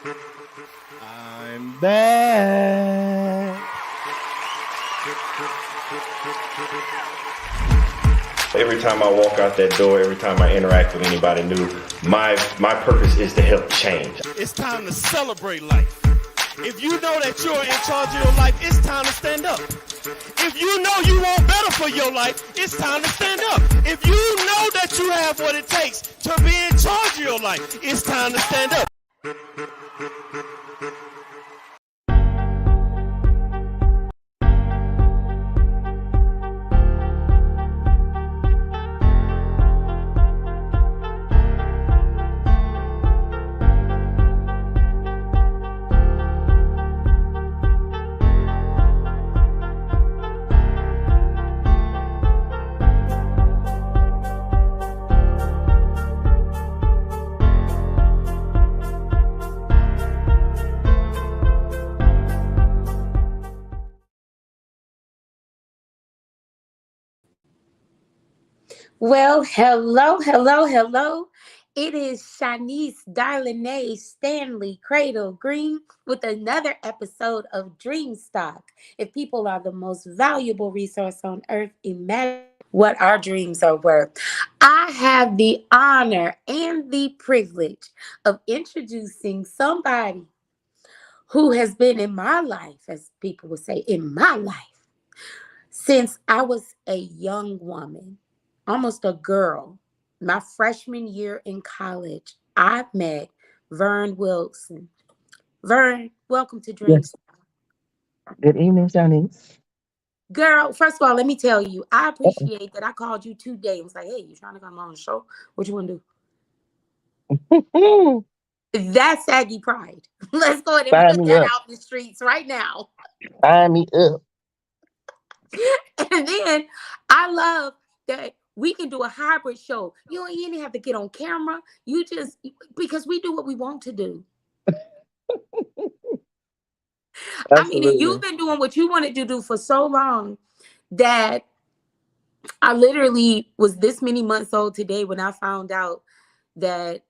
I'm back. Every time I walk out that door, every time I interact with anybody new, my purpose is to help change. It's time to celebrate life. If you know that you're in charge of your life, it's time to stand up. If you know you want better for your life, it's time to stand up. If you know that you have what it takes to be in charge of your life, it's time to stand up. Well, hello. It is Shanice Darlene Stanley Cradle Green with another episode of Dreamstock. If people are the most valuable resource on earth, imagine what our dreams are worth. I have the honor and the privilege of introducing somebody who has been in my life, as people would say, in my life, since I was a young woman, almost a girl. My freshman year in college, I met Vern Wilson. Vern, welcome to Dreams. Yes. Good evening, Shanice. Girl, first of all, let me tell you, I appreciate that I called you today and was like, hey, you trying to come on the show? What you want to do? That's saggy pride. Let's go ahead and Sign put me that up. out in the streets right now. Sign me up. And then I love that we can do a hybrid show. You don't even have to get on camera. You just, because we do what we want to do. I mean, you've been doing what you wanted to do for so long that I literally was this many months old today when I found out that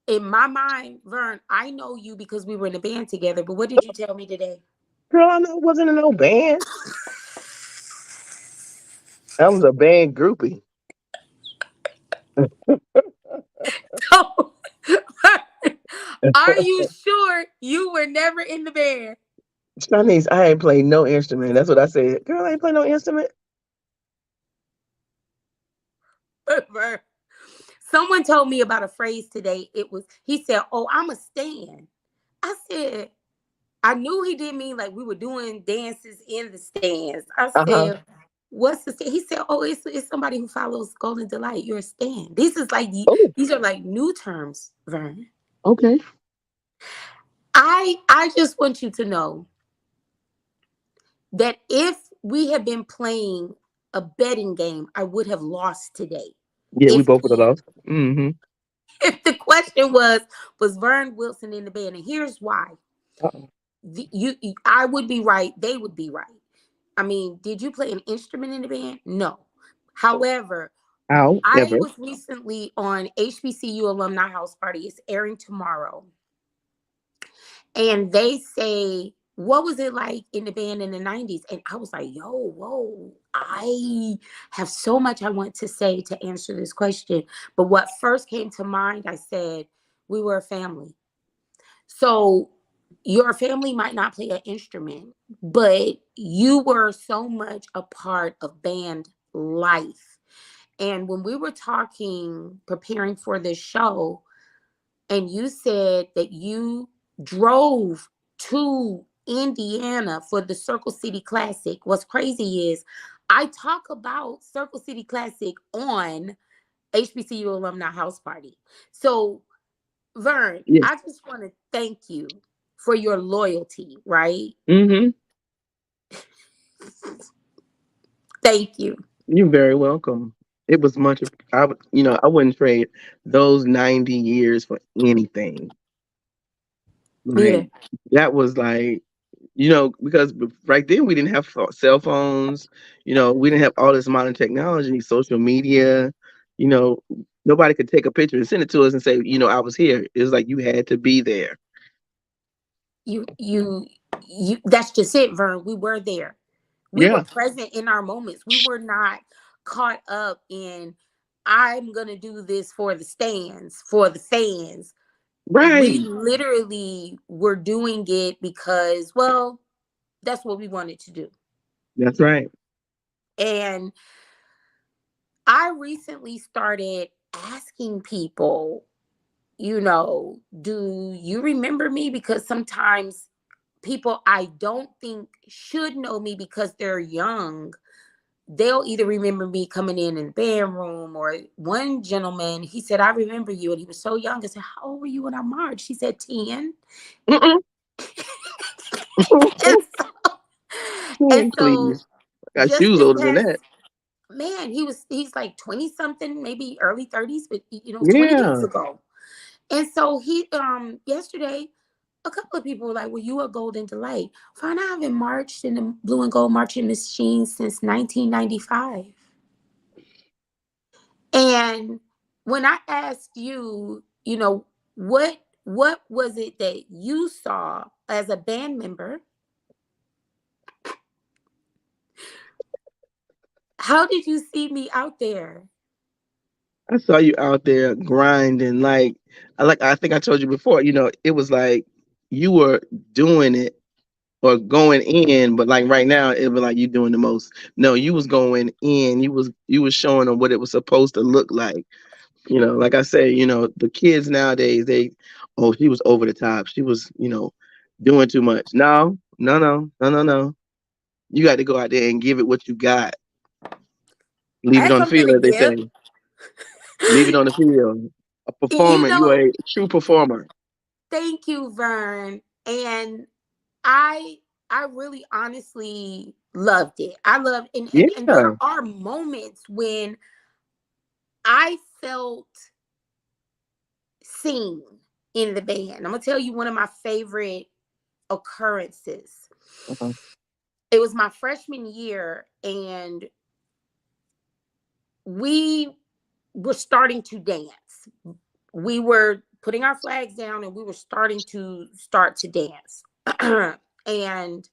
in my mind, Vern, I know you because we were in a band together. But what did you tell me today? Girl, I wasn't in no band. I was a band groupie. So, are you sure you were never in the band? Shanice, I ain't played no instrument. That's what I said. Girl, I ain't played no instrument. Vern, someone told me about a phrase today. He said, oh, I'm a stand. I said, I knew he didn't mean like we were doing dances in the stands. I said, what's the stand? He said, oh, it's somebody who follows Golden Delight. You're a stand. These are like new terms, Vern. Okay. I just want you to know that if we had been playing a betting game, I would have lost today. Yeah, we both would have lost. Mm-hmm. If the question was Vern Wilson in the band, and here's why. I would be right. They would be right. I mean, did you play an instrument in the band? No. However, I was recently on HBCU Alumni House Party. It's airing tomorrow. And they say, what was it like in the band in the 90s? And I was like, whoa, I have so much I want to say to answer this question. But what first came to mind, I said, we were a family. So your family might not play an instrument, but you were so much a part of band life. And when we were preparing for this show, and you said that you drove to Indiana for the Circle City Classic. What's crazy is I talk about Circle City Classic on HBCU Alumni House Party. So, Vern, yes. I just want to thank you for your loyalty, right? Mm-hmm. Thank you. You're very welcome. It was much. I wouldn't trade those 90 years for anything. Like, that was like, because right then we didn't have cell phones. We didn't have all this modern technology, social media. Nobody could take a picture and send it to us and say, I was here. It was like you had to be there. you that's just it, Vern. We were there. We were Yeah. present in our moments. We were not caught up in, I'm gonna do this for the stands, for the fans. We Right. literally were doing it because, well, that's what we wanted to do. That's right. And I recently started asking people, do you remember me? Because sometimes people I don't think should know me because they're young, they'll either remember me coming in the band room, or one gentleman, he said, I remember you. And he was so young. I said, how old were you when I marched? He said, 10. Mm-mm. And so, and 10, so please. I got just shoes this older than past, that. man, he's like 20 something, maybe early 30s, but 20 years Yeah. ago. And so he yesterday, a couple of people were like, well, you a Golden Delight. Fine, I haven't marched in the blue and gold marching machine since 1995. And when I asked you, what was it that you saw as a band member? How did you see me out there? I saw you out there grinding. I think I told you before, it was like you were doing it or going in, but like right now it was like you doing the most. No, you was going in. You was showing them what it was supposed to look like. Like I say, the kids nowadays, oh, she was over the top. She was, doing too much. No, no, no, no, no, no. You got to go out there and give it what you got. I Leave it had on the something field, to as they give. say. Leave it on the field. A You performer. You know, are a true performer. thank you, Vern. And I I really honestly loved it. I loved, and there Yeah. are moments when I felt seen in the band. I'm gonna tell you one of my favorite occurrences. Uh-huh. It was my freshman year, and we were starting to dance. We were putting our flags down, and we were start to dance. And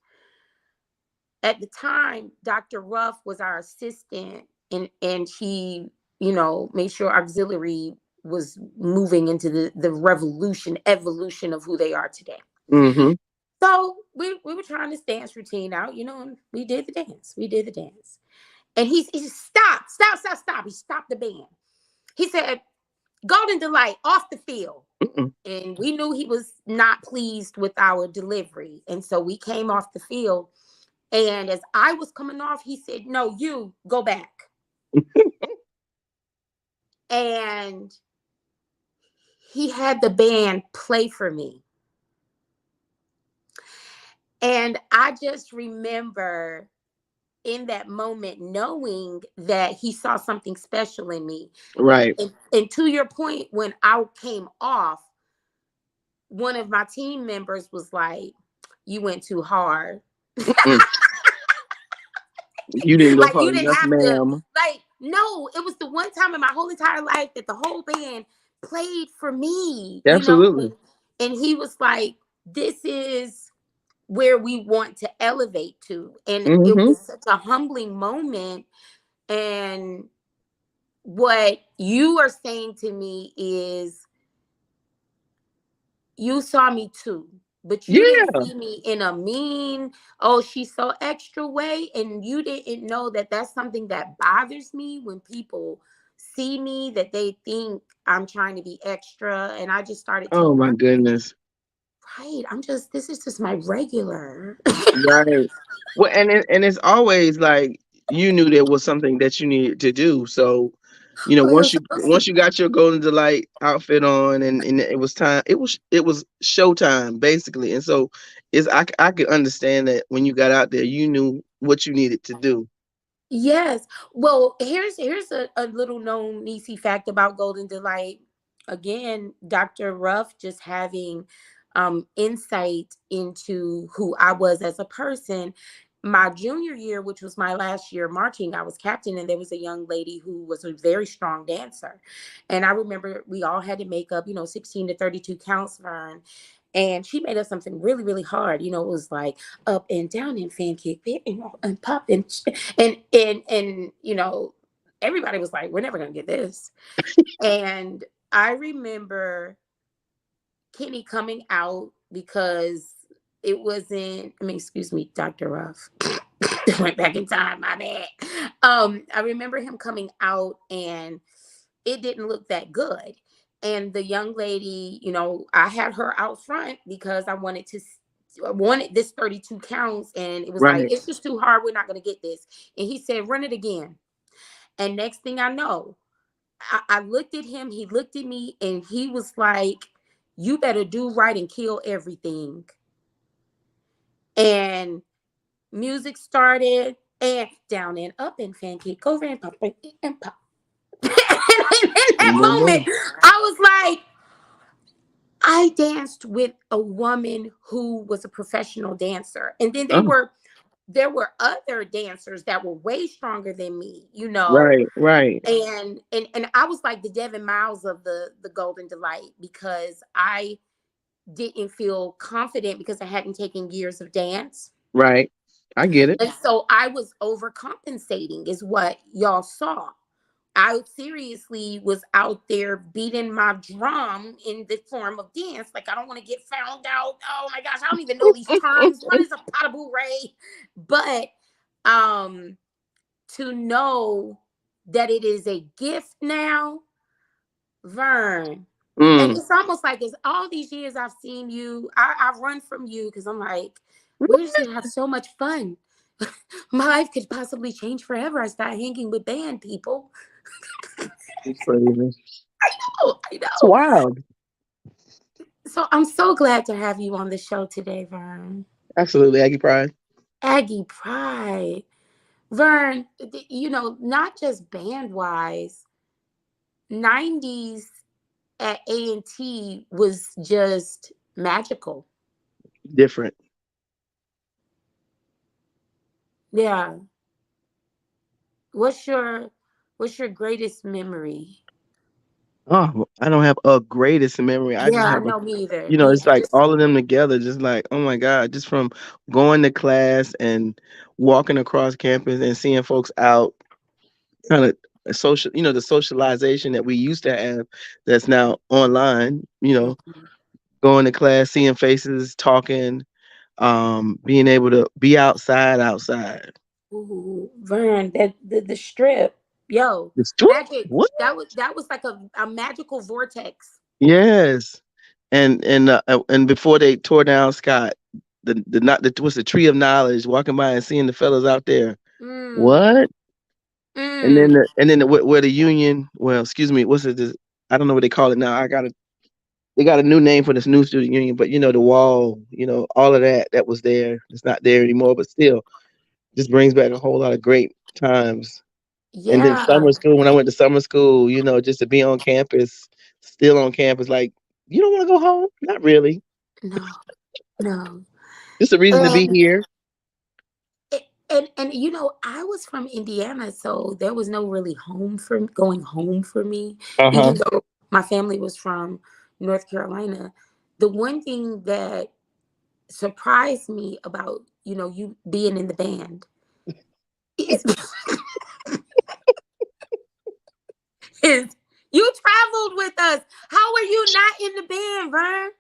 at the time, Dr. Ruff was our assistant, and he, made sure auxiliary was moving into the evolution of who they are today. Mm-hmm. So we were trying this dance routine out, and we did the dance. We did the dance. And he said, stop, stop, stop, stop. He stopped the band. He said, Golden Delight off the field. Mm-mm. And we knew he was not pleased with our delivery. And so we came off the field. And as I was coming off, he said, no, you go back. And he had the band play for me. And I just remember in that moment knowing that he saw something special in me. Right. And to your point, when I came off, one of my team members was like, you went too hard. Mm-mm. You didn't go Like, far you didn't enough, have to, ma'am. like, no, it was the one time in my whole entire life that the whole band played for me, Absolutely. and he was like, this is where we want to elevate to. And it Mm-hmm. was such a humbling moment. And what you are saying to me is, you saw me too, but you didn't Yeah. see me in a mean, oh, she's so extra way. And you didn't know that that's something that bothers me when people see me, that they think I'm trying to be extra. And I just started to Oh my learn, goodness. right, this is just my regular. Right. Well, and it's always like you knew there was something that you needed to do. So, Oh, it once was you supposed once you got your Golden Delight outfit on, and it was time, it was showtime basically. And so, I could understand that when you got out there, you knew what you needed to do. Yes. Well, here's a little known Nisi fact about Golden Delight. Again, Dr. Ruff just having insight into who I was as a person. My junior year, which was my last year marching, I was captain, and there was a young lady who was a very strong dancer. And I remember we all had to make up, 16 to 32 counts, Vern. And she made up something really, really hard. You know, it was like up and down and fan kick, and pop and you know, everybody was like, we're never gonna get this. And I remember Kenny coming out because it wasn't, I mean, excuse me, Dr. Ruff. Went back in time, my bad. I remember him coming out and it didn't look that good. And the young lady, you know, I had her out front because I wanted this 32 counts, and it was like, Right. it's just too hard. We're not going to get this. And he said, run it again. And next thing I know, I looked at him, he looked at me, and he was like, you better do right and kill everything. And music started, and down and up and fan kick over and pop and pop. And in that moment, I was like, I danced with a woman who was a professional dancer. And then Oh, there were other dancers that were way stronger than me, you know. right, right, And I was like the Devin Miles of the Golden Delight, because I didn't feel confident because I hadn't taken years of dance. right. I get it. And so I was overcompensating, is what y'all saw. I seriously was out there beating my drum in the form of dance. Like, I don't want to get found out. Oh my gosh, I don't even know these terms. What is a pas de bourrée? But to know that it is a gift now, Vern. And Mm. it's almost like, it's all these years I've seen you. I run from you because I'm like, we're just gonna have so much fun. My life could possibly change forever. I start hanging with band people. It's crazy. Oh, I It's know. wild. So I'm so glad to have you on the show today, Vern. Absolutely, Aggie Pride. Aggie Pride. Vern, you know, not just band wise, 90s at A&T was just magical. Different. Yeah. What's your greatest memory? Oh, I don't have a greatest memory. I just Yeah, have no, me either. you know, Me it's like either. all of them together, just like, oh my God, just from going to class and walking across campus and seeing folks out, kind of social, you know, the socialization that we used to have that's now online, you know, Mhm. going to class, seeing faces, talking, being able to be outside. Ooh, Vern, that the strip, yo, The street? magic. What? That was like a magical vortex. Yes. And before they tore down Scott, the not the was the tree of knowledge, walking by and seeing the fellas out there. Mm, What? mm, Where the union, well, excuse me, what's it? I don't know what they call it now. They got a new name for this new student union, but you know, the wall, you know, all of that was there. It's not there anymore, but still, just brings back a whole lot of great times. And then yeah. summer school, when I went to summer school, you know, just to be on campus, still on campus, like, you don't want to go home? Not really. No, no. Just a reason to be And here. and you know, I was from Indiana, so there was no really going home for me, Uh-huh. even though my family was from North Carolina. The one thing that surprised me about, you know, you being in the band is, is you traveled with us. How were you not in the band, Vern?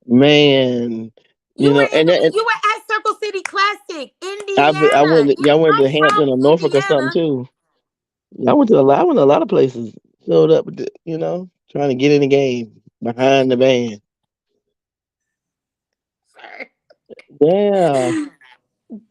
Man, you know, You were at Circle City Classic, I Indiana. went y'all went I'm to Hampton or from Norfolk or something Indiana. too. I went to a lot of places. Showed up, you know, trying to get in the game behind the band. Yeah.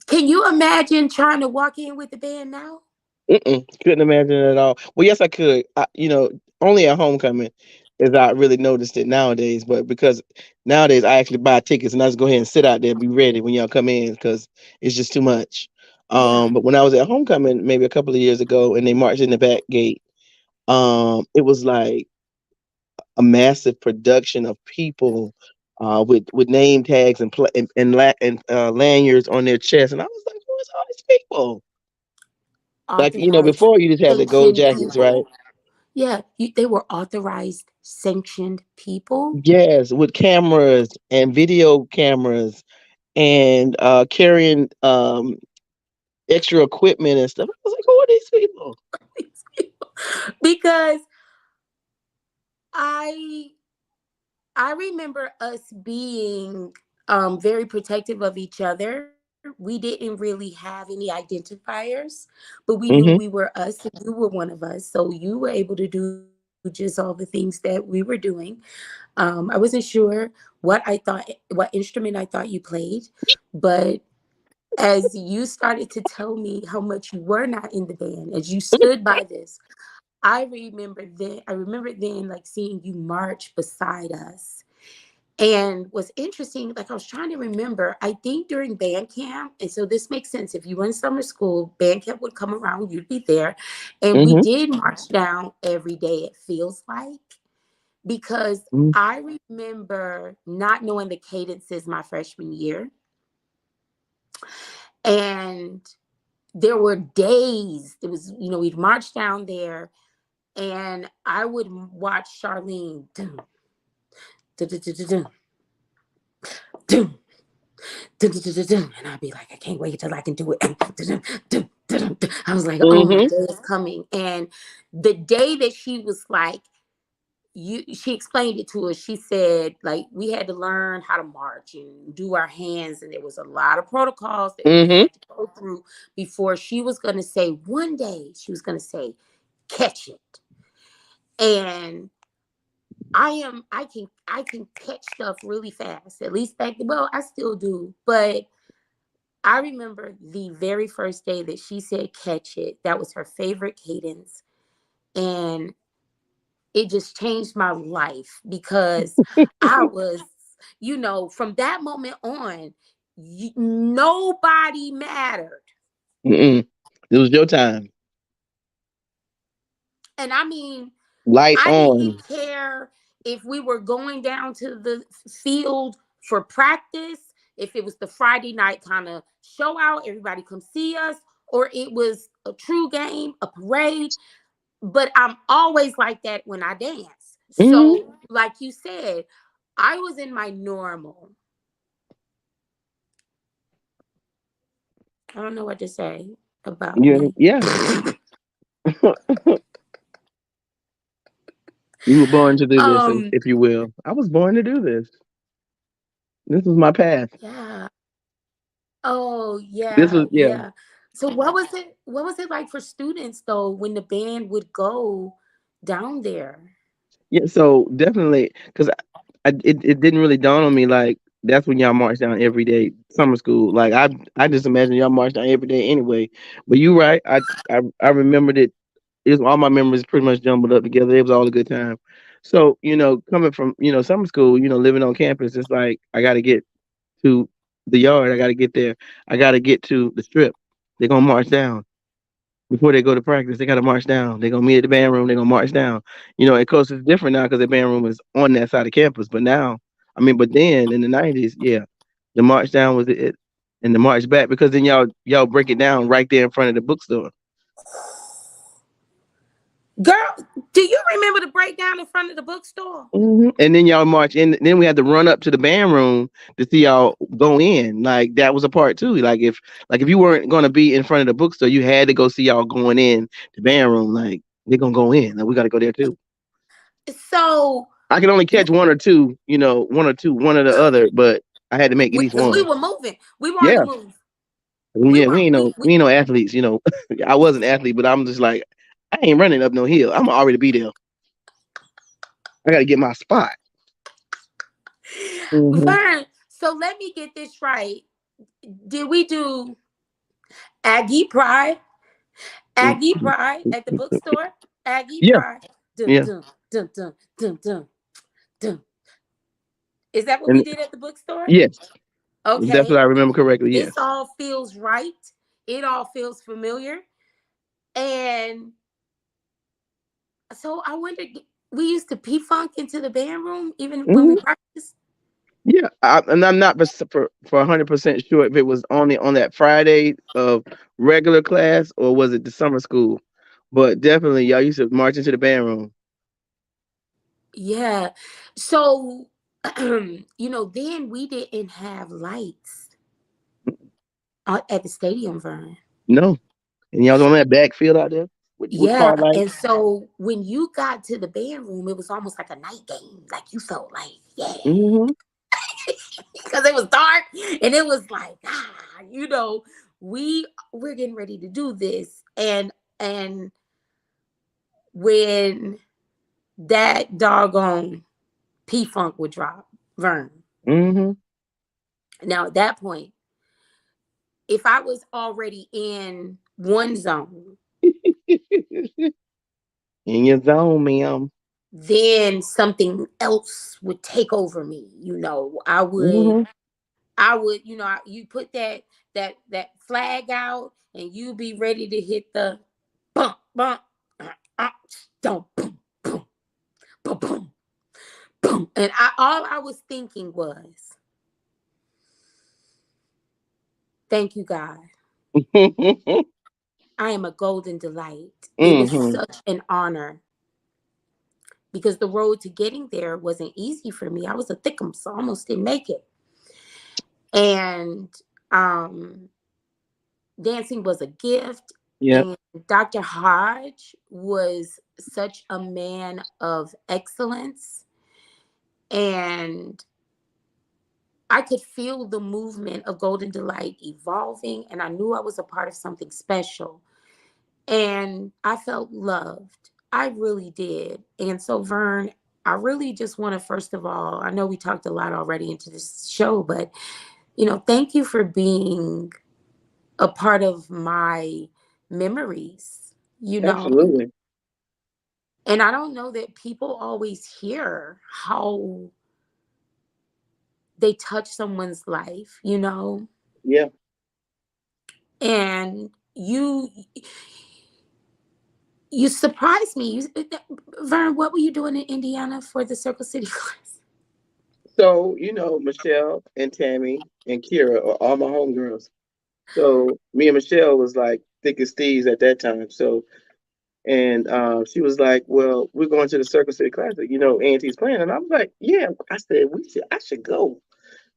Can you imagine trying to walk in with the band now? Couldn't imagine it at all. Well, yes, I could. You know, only at homecoming is I really noticed it nowadays. But because nowadays I actually buy tickets and I just go ahead and sit out there, be ready when y'all come in because it's just too much. Yeah. But when I was at homecoming, maybe a couple of years ago, and they marched in the back gate, it was like a massive production of people with name tags and lanyards on their chest, and I was like, "Who's all these people?" Like, you know, Authorized before you just had the gold Haitian jackets, right? people. Yeah, they were authorized, sanctioned people. Yes, with cameras and video cameras and carrying extra equipment and stuff. I was like, who are these people? Because I I remember us being very protective of each other. We didn't really have any identifiers, but we knew we Hmm. were us and you were one of us. So you were able to do just all the things that we were doing. I wasn't sure what instrument I thought you played, but as you started to tell me how much you were not in the band, as you stood by this, I remember then like seeing you march beside us. And what's interesting, like I was trying to remember, I think during band camp, and so this makes sense. If you were in summer school, band camp would come around, you'd be there. And we Hmm. did march down every day, it feels like, because I remember not knowing the cadences my freshman year. And there were days, it was, we'd march down there and I would watch Charlene. Dun, dun, dun, dun, dun, dun, dun, dun, dun, dun, dun, and I'd be like, I can't wait till I can do it. Dun, dun, dun, dun, dun. I was like, oh, my Hmm. day is coming. And the day that she was like, she explained it to us. She said, like, we had to learn how to march and do our hands, and there was a lot of protocols that we Hmm. had to go through before she was going to say, one day she was going to say, catch it. And I can catch stuff really fast. At least back then. Well, I still do. But I remember the very first day that she said catch it. That was her favorite cadence. And it just changed my life because I was, from that moment on, nobody mattered. Mm-mm. It was your time. And I mean, Light I didn't on. care if we were going down to the field for practice, if it was the Friday night kind of show out, everybody come see us, or it was a true game, a parade. But I'm always like that when I dance. Hmm. So, like you said, I was in my normal. I don't know what to say about Yeah, me. yeah. You were born to do this, um, if you will. I was born to do this. This was my path. yeah. Oh, This yeah, was, yeah. yeah. So what was it like for students though when the band would go down there? Yeah, so definitely, because it didn't really dawn on me like that's when y'all march down every day, summer school. Like I just imagine y'all march down every day anyway. But you right, I remembered it. It was all my memories pretty much jumbled up together. It was all a good time. So coming from summer school, living on campus, it's like I got to get to the yard. I got to get there. I got to get to the strip. They're gonna march down before they go to practice. They got to march down. They're gonna meet at the band room. They're gonna march down. Of course, it's different now because the band room is on that side of campus. But now, I mean, but then in the '90s, yeah, the march down was it, and the march back because then y'all break it down right there in front of the bookstore. Girl, do you remember the breakdown in front of the bookstore? And then y'all march in. Then we had to run up to the band room to see y'all go in. Like that was a part too. Like if you weren't gonna be in front of the bookstore, you had to go see y'all going in the band room. Like they're gonna go in. Like we got to go there too. So I can only catch one or two. One or the other. But I had to make at least because we one. were moving, we were on the Yeah, move. We yeah. were We ain't no we we ain't no athletes. I was an athlete, but I'm just like I ain't running up no hill. I'm already be there. I got to get my spot. Hmm. Vern. So let me get this right. Did we do Aggie Pride? Aggie Pride at the bookstore? Aggie Yeah, Pride. Dun yeah. dun dun dun dun dun dun. Is that what we And did at the bookstore? yes, that's what Okay. I remember correctly. This Yes. all feels right. It all feels familiar. And so I wondered, we used to P Funk into the band room even when we Hmm. practiced. Yeah, and I'm not for 100% sure if it was only on that Friday of regular class or was it the summer school, But definitely, y'all used to march into the band room. Yeah. So, then we didn't have lights at the stadium, Vern. No. And y'all was on that backfield out there with Yeah. car lights. And so when you got to the band room, it was almost like a night game. Like you felt like, yeah, Mm-hmm. because it was dark and it was like, we're getting ready to do this. And when that doggone P-Funk would drop, Vern. Mm-hmm. Now at that point, if I was already in one zone, In your zone, ma'am. then something else would take over me. Mm-hmm. You put that flag out and you be ready to hit the bump, bump, don't boom, boom, boom, boom, boom. And all I was thinking was, thank you, God. I am a golden delight. It was Mm-hmm. such an honor because the road to getting there wasn't easy for me. I was a thickum, so I almost didn't make it. And dancing was a gift. Yep. And Dr. Hodge was such a man of excellence. And I could feel the movement of Golden Delight evolving. And I knew I was a part of something special. And I felt loved. I really did. And so, Vern, I really just want to, first of all, I know we talked a lot already into this show, but, thank you for being a part of my memories, Absolutely. And I don't know that people always hear how they touch someone's life, Yeah. And you surprised me. Vern, what were you doing in Indiana for the Circle City class? So, Michelle and Tammy and Kira are all my homegirls. So me and Michelle was like thick as thieves at that time. So and she was like, "Well, we're going to the Circle City Classic. A&T's playing." And I was like, "Yeah." I said, I should go."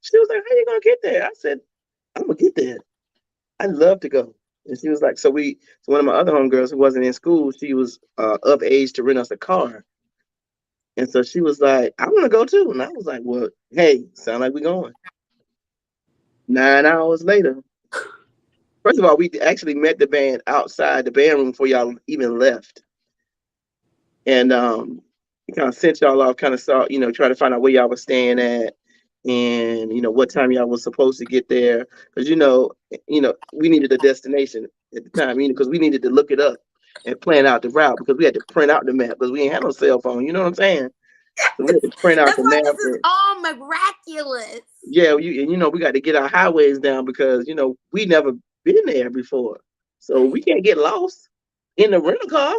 She was like, "How you gonna get there?" I said, "I'm gonna get there. I'd love to go." And she was like, so one of my other homegirls who wasn't in school, she was of age to rent us a car. And so she was like, "I want to go too." And I was like, "Well, hey, sound like we're going." 9 hours later. First of all, we actually met the band outside the band room before y'all even left. And we kind of sent y'all off, kind of saw, try to find out where y'all was staying at and what time y'all was supposed to get there. Because we needed a destination at the time, because we needed to look it up and plan out the route because we had to print out the map because we ain't had no cell phone, you know what I'm saying? So we had to print out That's the why map. this is all miraculous. Yeah, we got to get our highways down because we never been there before, so we can't get lost in the rental car.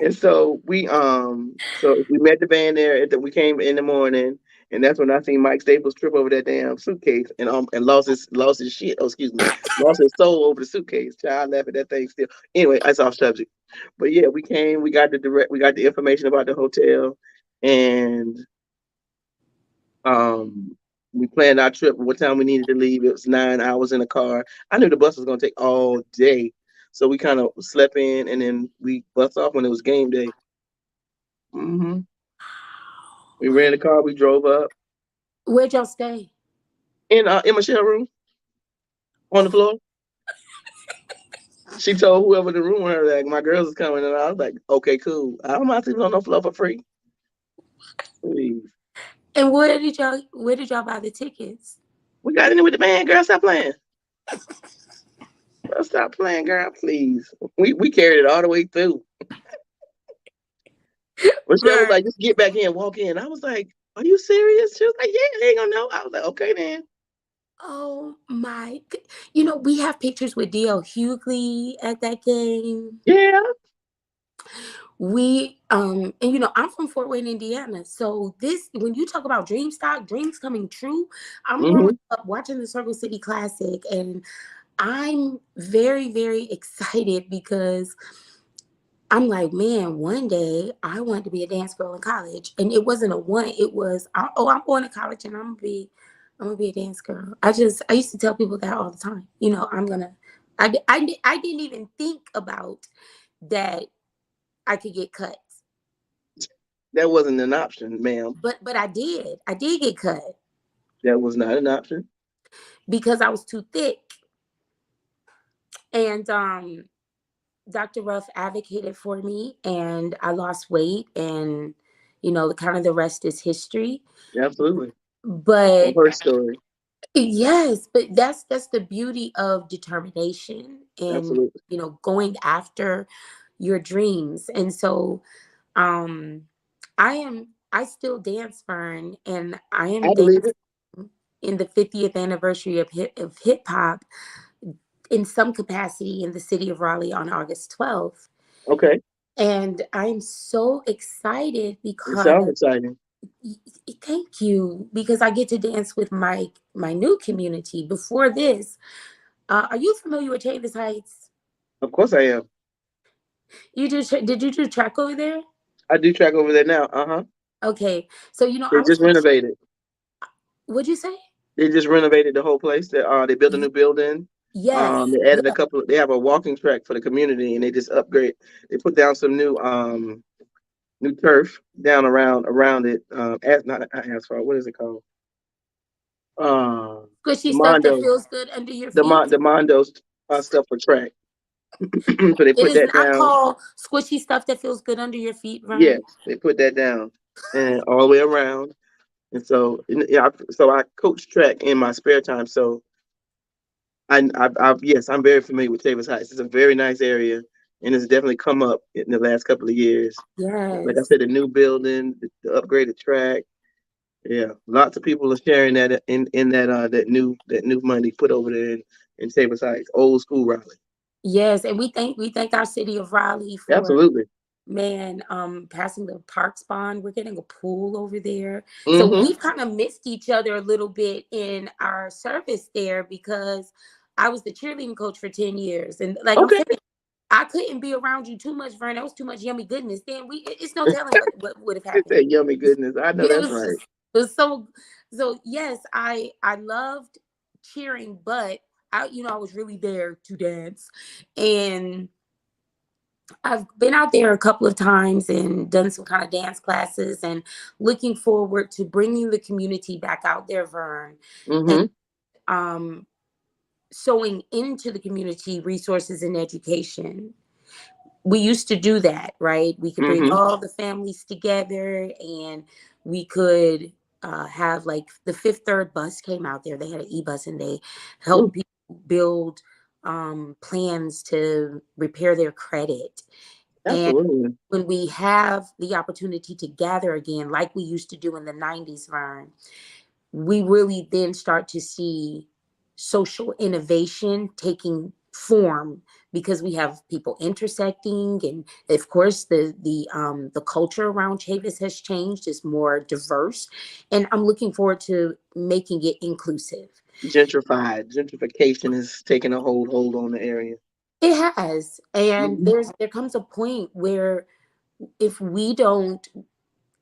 And so we met the band there. We came in the morning, and that's when I seen Mike Staples trip over that damn suitcase and lost his shit. Oh, excuse me, lost his soul over the suitcase. Child, laugh at that thing still. Anyway, that's off subject. But yeah, we came. We got the information about the hotel, and we planned our trip. What time we needed to leave? It was 9 hours in the car. I knew the bus was gonna take all day. So we kind of slept in, and then we bus off when it was game day. Mm-hmm. We ran the car. We drove up Where'd y'all stay? in Michelle's room on the floor. She told whoever in the room with her that my girls is coming, and I was like, "Okay, cool. I don't mind sleeping on no floor for free." Please. And where did y'all buy the tickets? We got in there with the band. Girl, stop playing. Girl, stop playing, girl. Please. We carried it all the way through. Michelle was like, "Just get back in, walk in." I was like, "Are you serious?" She was like, "Yeah, they ain't gonna know." I was like, "Okay, then." Oh my! We have pictures with D.L. Hughley at that game. Yeah. I'm from Fort Wayne, Indiana. So when you talk about Dreamstock, dreams coming true, I'm Mm-hmm. growing up watching the Circle City Classic, and I'm very, very excited because I'm like, man, one day I wanted to be a dance girl in college, and it wasn't a one. It was, oh, I'm going to college and I'm gonna be a dance girl. I used to tell people that all the time. You know, I'm gonna. I didn't even think about that I could get cut, That wasn't an option, ma'am. but I did. I did get cut That was not an option. because I was too thick, and Dr. Ruff advocated for me, and I lost weight, and kind of the rest is history. Absolutely. Well, But her story. yes, but that's the beauty of determination and Absolutely. going after your dreams. And so um I still dance, Fern, and I am I believe dancing it. in the 50th anniversary of hip hop in some capacity in the city of Raleigh on August 12th. Okay. And I'm so excited It because sounds exciting. thank you, because I get to dance with my new community. Before this, are you familiar with Chavis Heights? Of course I am. Did you do track over there? I do track over there now. Uh-huh. Okay, so They I was just from. renovated. What'd you say? They just renovated the whole place. They built a Y- new building. Yes. They added a Yeah. couple. They have a walking track for the community, and they just upgrade. They put down some new turf down around it. Not asphalt. What is it called? Squishy The stuff that Mondo, feels good under your feet. the Mondo's stuff for track. So they It put is. that I down. call squishy stuff that feels good under your feet, Yes, Vern. they put that down, and all the way around. And so, yeah, so I coach track in my spare time. So yes, I'm very familiar with Davis Heights. It's a very nice area, and it's definitely come up in the last couple of years. Like I Yes. said, the new building, the upgraded track. Yeah, lots of people are sharing that in that new money put over there in Davis Heights, old school Raleigh. Yes, and we thank our city of Raleigh for, Absolutely. man, passing the parks bond. We're getting a pool over there. So Mm-hmm. we've kind of missed each other a little bit in our service there because I was the cheerleading coach for 10 years. And like I'm Okay. saying, I couldn't be around you too much, Vern. That was too much yummy goodness. Then it's no telling what would have It's happened. that yummy goodness. I know It that's was right. just it was so yes, I loved cheering, but I was really there to dance. And I've been out there a couple of times and done some kind of dance classes, and looking forward to bringing the community back out there, Vern, and Mm-hmm. um, sewing into the community resources and education. We used to do that, right? We could bring Mm-hmm. all the families together, and we could have, like, the Fifth Third bus came out there. They had an e-bus, and they helped people build plans to repair their credit. And Absolutely. when we have the opportunity to gather again, like we used to do in the 90s, Vern, we really then start to see social innovation taking form, because we have people intersecting, and of course the culture around Chavis has changed. It's more diverse, and I'm looking forward to making it inclusive. Gentrification is taking a hold on the area. It has, and Hmm. there comes a point where if we don't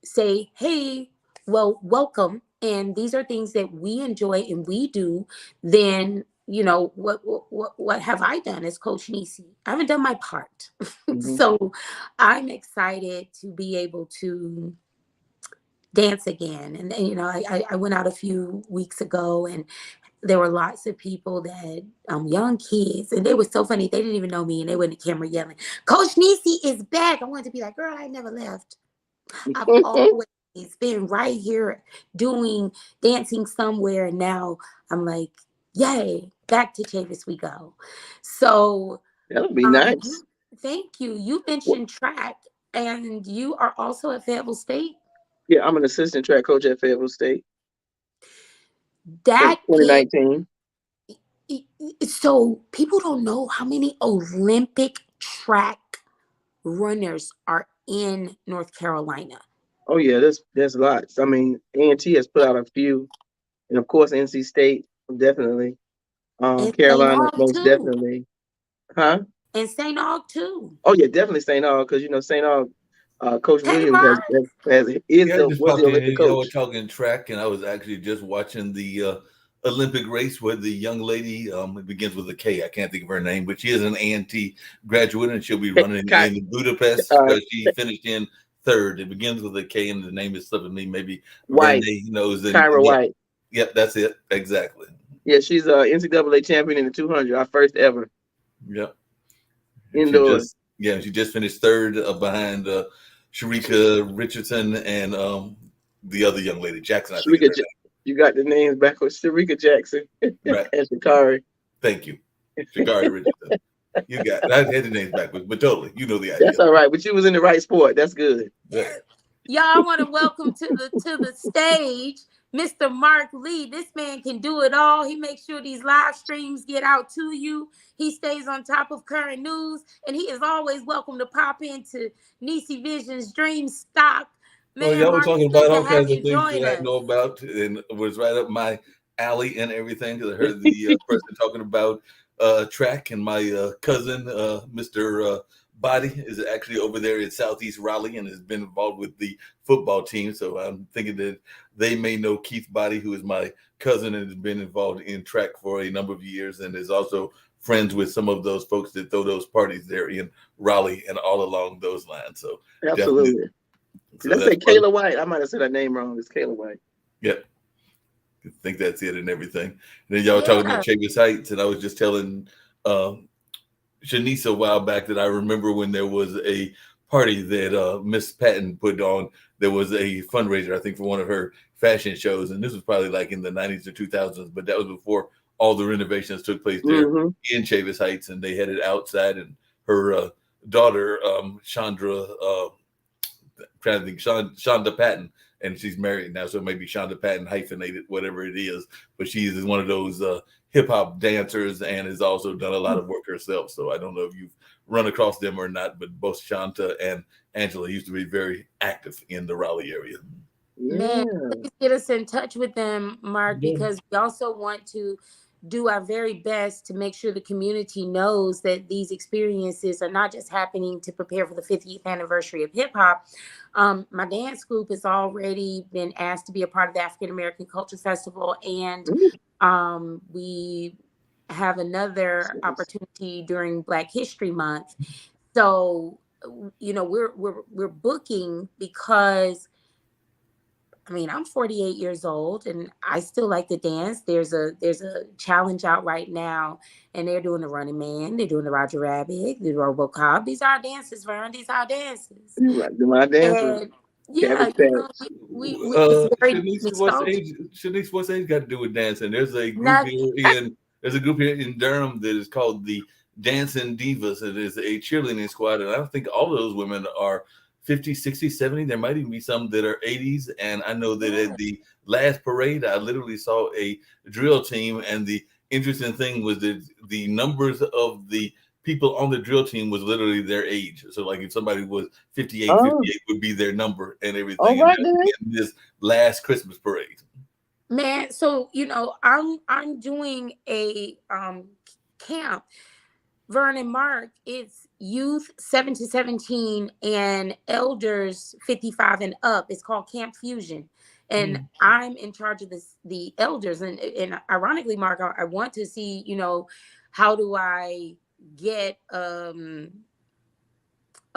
say, hey, well, welcome, and these are things that we enjoy and we do, then what have I done as Coach Nisi? I haven't done my part. Hmm. So I'm excited to be able to dance again. And I went out a few weeks ago, and there were lots of people that young kids, and they were so funny. They didn't even know me, and they went to camera yelling, Coach Nisi is back. I wanted to be like, girl, I never left. I've always been right here doing dancing somewhere. And now I'm like, yay, back to Chavis we go. So That'll be nice. thank you. You Well, mentioned track, and you are also at Fayetteville State. yeah, I'm an assistant track coach at Fayetteville State since That is 2019. so people don't know how many Olympic track runners are in North Carolina. Oh yeah, there's lots. I mean, A&T has put out a few, and of course NC State definitely. And St. Carolina, Aug most too. definitely. Huh? And St. Aug too. Oh yeah, definitely St. Aug, because St. Aug, Coach Hey, Williams Mark. is Yeah, I the just was the popped in Olympic here. Y'all were coach. talking track, and I was actually just watching the Olympic race where the young lady, it begins with a K. I can't think of her name, but she is an A&T graduate, and she'll be running Ky- in Budapest uh, because she finished in third. It begins with a K, and the name is slipping me. Maybe White, Verne knows. Kyra And yeah, White. yep, that's it exactly. Yeah, she's a NCAA champion in the 200, our first ever Yep. And indoor. she just finished third behind Sharika Richardson and the other young lady, Jackson, I think is Sharika, her you got the names backwards. Sharika Jackson and name. Right. Shakari. Thank you. Shakari Richardson. You got it. I had the names backwards, but totally, you know the idea. That's all right, but you was in the right sport. That's good. Yeah. Y'all, I want to welcome to the stage Mr. Mark Lee. This man can do it all. He makes sure these live streams get out to you. He stays on top of current news, and he is always welcome to pop into Nisi Vision's Dreamstock. Well, Man, y'all were Mark, talking it's good about to all have kinds of you things join that I us. know about, and it was right up my alley and everything. Because I heard the person talking about track, and my cousin, Mr. Body, is actually over there in Southeast Raleigh and has been involved with the football team. So I'm thinking that they may know Keith Body, who is my cousin and has been involved in track for a number of years, and is also friends with some of those folks that throw those parties there in Raleigh and all along those lines. So definitely. Absolutely. So Did I say that's part of, Kayla White? I might have said her name wrong. It's Kayla White. yep. I think that's it and everything. And then y'all were talking Yeah. about Chavis Heights, and I was just telling Shanice a while back that I remember when there was a party that Miss Patton put on. There was a fundraiser, I think, for one of her fashion shows, and this was probably like in the 90s or 2000s, but that was before all the renovations took place there in Chavis Heights, and they had it outside, and her daughter, Chandra, trying to think, Shonda Patton, and she's married now, so maybe Shonda Patton hyphenated, whatever it is. But she is one of those hip hop dancers and has also done a lot of work herself. So I don't know if you've run across them or not, but both Shanta and Angela used to be very active in the Raleigh area. Man, please get us in touch with them, Mark, because we also want to do our very best to make sure the community knows that these experiences are not just happening to prepare for the 50th anniversary of hip hop. My dance group has already been asked to be a part of the African American Culture Festival, and we have another opportunity during Black History Month. So, we're booking because, I mean, I'm 48 years old and I still like to dance. There's a challenge out right now, and they're doing the Running Man, they're doing the Roger Rabbit, the RoboCop. These are our dances, Vern. These are our dances. My dances. And yeah, we it's very nostalgic. Shanice, what's age got to do with dancing? There's a group Nothing. here in Durham that is called the Dancing Divas. It is a cheerleading squad, and I don't think all of those women are 50, 60, 70. There might even be some that are 80s. And I know that at the last parade, I literally saw a drill team. And the interesting thing was that the numbers of the people on the drill team was literally their age. So like if somebody was 58 would be their number and everything. All right, in this last Christmas parade. Man, so I'm doing a camp. Vern and Mark, it's youth 7 to 17 and elders 55 and up. It's called Camp Fusion. And I'm in charge of the elders. And ironically, Mark, I want to see, how do I get a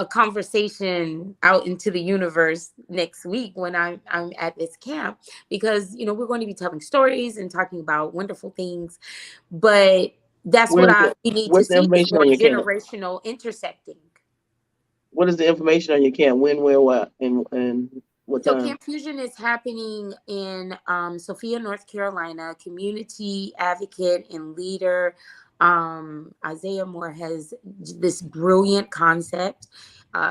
conversation out into the universe next week when I'm at this camp, because, we're going to be telling stories and talking about wonderful things. But that's we need to see, is more generational intersecting. What is the information on your camp? When, where, what, and what time? So Camp Fusion is happening in Sophia, North Carolina. Community advocate and leader Isaiah Moore has this brilliant concept.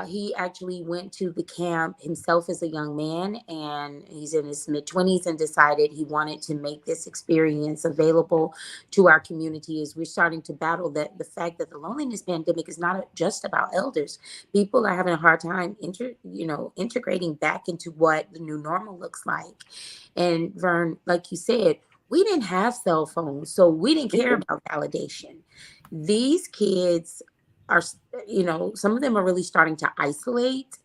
He actually went to the camp himself as a young man, and he's in his mid-20s, and decided he wanted to make this experience available to our community as we're starting to battle the fact that the loneliness pandemic is not just about elders. People are having a hard time integrating back into what the new normal looks like. And Vern, like you said, we didn't have cell phones, so we didn't care about validation. These kids are, some of them are really starting to isolate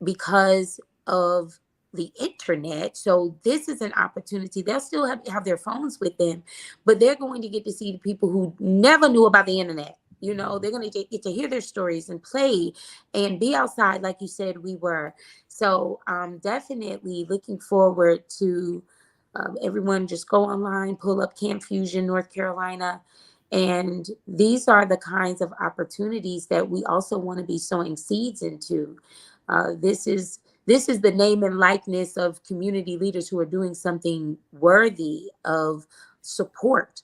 because of the internet. So this is an opportunity. They'll still have their phones with them, but they're going to get to see the people who never knew about the internet. They're going to get to hear their stories and play and be outside, like you said we were. So definitely looking forward to everyone just go online, pull up Camp Fusion, North Carolina. And these are the kinds of opportunities that we also want to be sowing seeds into. This is the name and likeness of community leaders who are doing something worthy of support.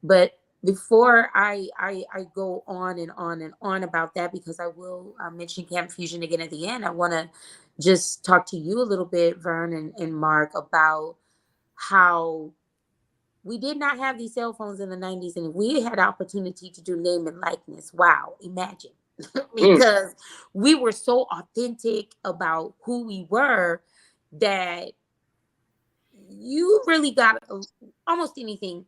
But before I go on and on and on about that, because I will mention Camp Fusion again at the end, I want to just talk to you a little bit, Vern and Mark, about how we did not have these cell phones in the 90s, and we had opportunity to do name and likeness. Wow, imagine. Because we were so authentic about who we were that you really got almost anything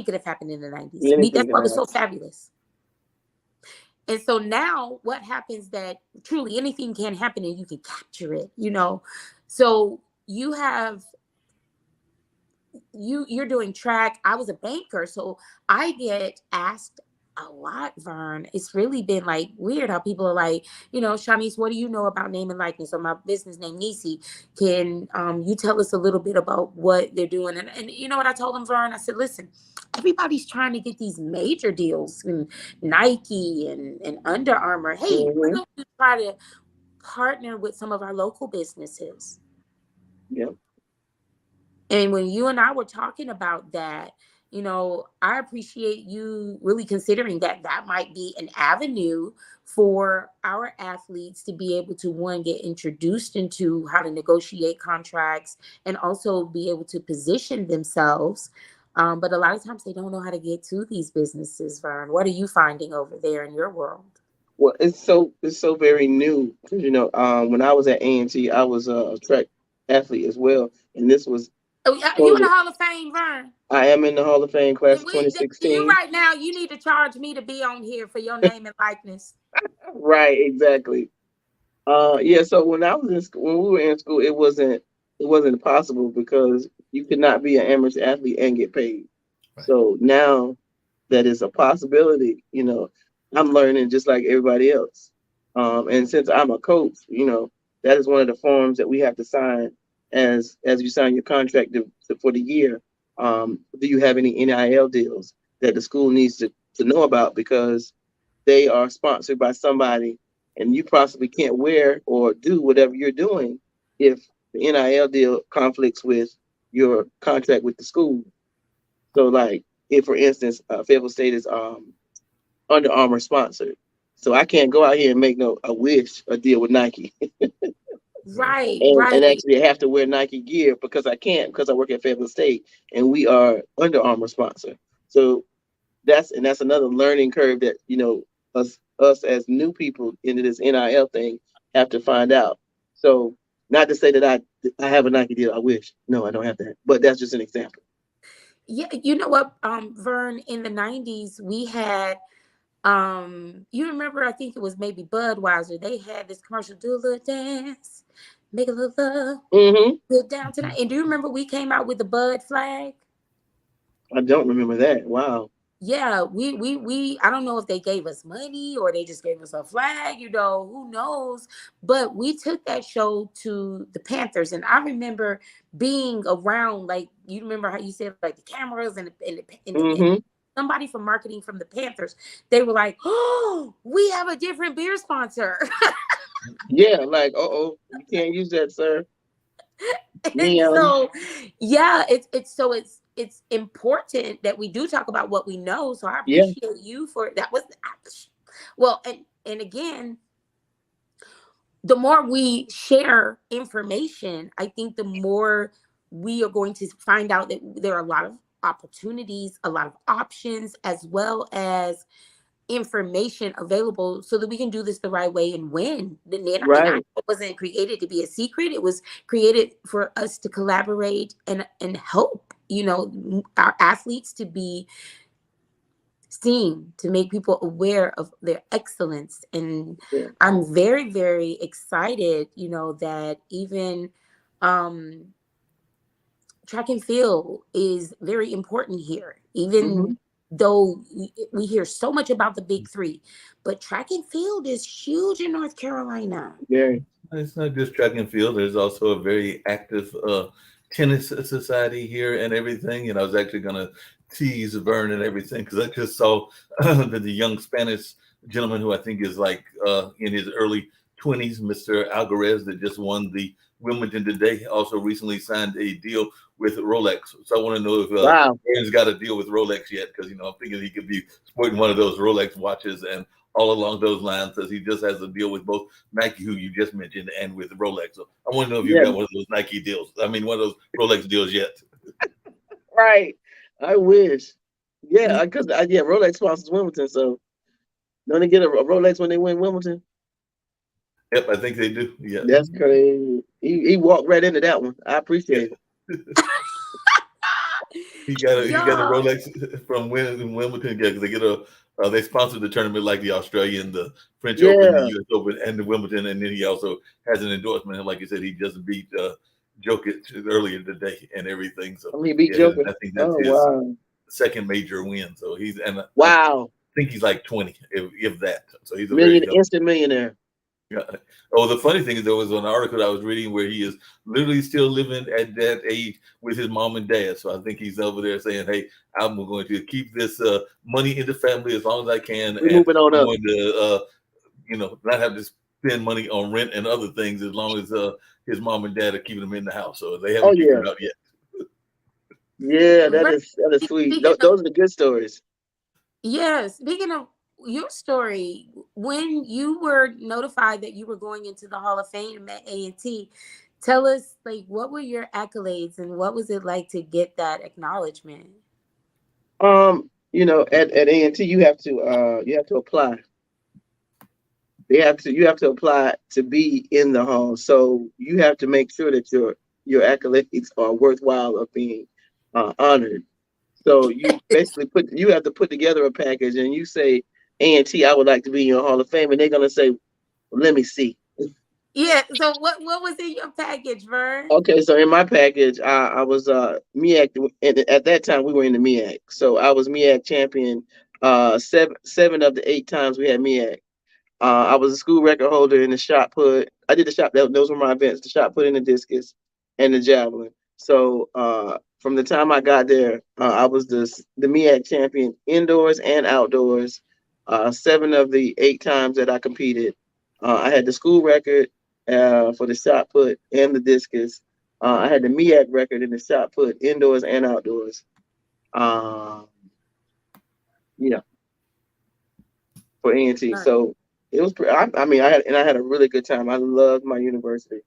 could have happened in the 90s. That's what was so fabulous. And so now what happens that truly anything can happen and you can capture it, So you have you're doing track. I was a banker, so I get asked a lot, Vern. It's really been like weird how people are like, Shanice, what do you know about name and likeness, or my business name Nisi? Can you tell us a little bit about what they're doing? And you know what I told them, Vern? I said, listen, everybody's trying to get these major deals, and Nike and Under Armour. Hey, we're going to try to partner with some of our local businesses. Yeah. And when you and I were talking about that, I appreciate you really considering that might be an avenue for our athletes to be able to, one, get introduced into how to negotiate contracts and also be able to position themselves. But a lot of times they don't know how to get to these businesses, Vern. What are you finding over there in your world? Well, it's so very new. When I was at A&T, I was a track athlete as well, and this was. Oh, you in the Hall of Fame, Vern? I am in the Hall of Fame class of 2016. You right now, you need to charge me to be on here for your name and likeness. Right, exactly. Yeah. So when I was in school, when we were in school, it wasn't possible because you could not be an amateur athlete and get paid. Right. So now that is a possibility. I'm learning just like everybody else. And since I'm a coach, that is one of the forms that we have to sign as you sign your contract for the year. Do you have any NIL deals that the school needs to know about, because they are sponsored by somebody and you possibly can't wear or do whatever you're doing if the NIL deal conflicts with your contract with the school. So like if, for instance, Fayetteville State is Under Armour sponsored. So I can't go out here and make a deal with Nike. Right, and actually have to wear Nike gear because I I work at Fayetteville State and we are Under Armour sponsor. So that's another learning curve that, us as new people into this NIL thing have to find out. So not to say that I have a Nike deal. I wish. No, I don't have that. But that's just an example. Yeah, you know what, Vern, in the 90s, we had, you remember, I think it was maybe Budweiser. They had this commercial, do a little dance, make a little love, good down tonight. And do you remember we came out with the Bud flag? I don't remember that. Wow. Yeah, we I don't know if they gave us money or they just gave us a flag, who knows? But we took that show to the Panthers, and I remember being around, like, you remember how you said, like, the cameras and somebody from marketing from the Panthers, they were like, oh, we have a different beer sponsor. Yeah, like, you can't use that, sir. So yeah, it's important that we do talk about what we know. So I appreciate you for that. Well, and again, the more we share information, I think the more we are going to find out that there are a lot of opportunities, a lot of options, as well as information available so that we can do this the right way and win. It wasn't created to be a secret. It was created for us to collaborate and help our athletes to be seen, to make people aware of their excellence. And Yeah. I'm very, very excited, that even track and field is very important here, Mm-hmm. even though we hear so much about the big three, but track and field is huge in North Carolina. Very. It's not just track and field. There's also a very active tennis society here and everything. And I was actually going to tease Vern and everything because I just saw that the young Spanish gentleman who I think is like in his early 20s, Mr. Alvarez, that just won the Wimbledon today, also recently signed a deal with Rolex. So I want to know if Wow. Vern's got a deal with Rolex yet, because I'm thinking he could be sporting one of those Rolex watches and all along those lines, because he just has a deal with both Nike, who you just mentioned, and with Rolex. So I want to know if you've Yeah. got one of those Nike deals. I mean, one of those Rolex deals yet. Right. I wish. Yeah, because Rolex sponsors Wimbledon, so don't they get a Rolex when they win Wimbledon? Yep, I think they do. Yeah. That's crazy. He walked right into that one. I appreciate it. He got a Yo, Rolex from Wimbledon. Yeah, because they get they sponsor the tournament like the Australian, the French Open, the Yeah. U.S. Open, and the Wimbledon. And then he also has an endorsement. And like you said, he just beat Jokic earlier today and everything. So He beat yeah, Joker. I think that's Oh his wow. second major win. So I Wow. think he's like 20, if that. So he's a very young. Instant millionaire. Yeah. Oh, the funny thing is, there was an article I was reading where he is literally still living at that age with his mom and dad. So I think he's over there saying, "Hey, I'm going to keep this money in the family as long as I can, We're and moving on I'm up. going to, not have to spend money on rent and other things as long as his mom and dad are keeping him in the house." So they Oh haven't kicked yeah. him out yet. Yeah, that Ver- is sweet. speaking of, Those are the good stories. speaking of your story, when you were notified that you were going into the Hall of Fame at A&T, tell us, like, what were your accolades and what was it like to get that acknowledgement? At A&T you have to apply. You have to apply to be in the hall. So you have to make sure that your accolades are worthwhile of being honored. So you have to put together a package and you say, A&T, I would like to be in your Hall of Fame, and they're gonna say, well, let me see. Yeah. So what was in your package, Vern? Okay, so in my package, I was MEAC, and at that time we were in the MEAC. So I was MEAC champion seven of the 8 times we had MEAC. I was a school record holder in the shot put. I did the shot. Those were my events: the shot put, in the discus, and the javelin. So from the time I got there, I was the MEAC champion indoors and outdoors. 7 of the 8 times that I competed, I had the school record for the shot put and the discus. I had the MEAC record in the shot put indoors and outdoors. Um, yeah, for A&T. Vern, So it was. I had a really good time. I loved my university.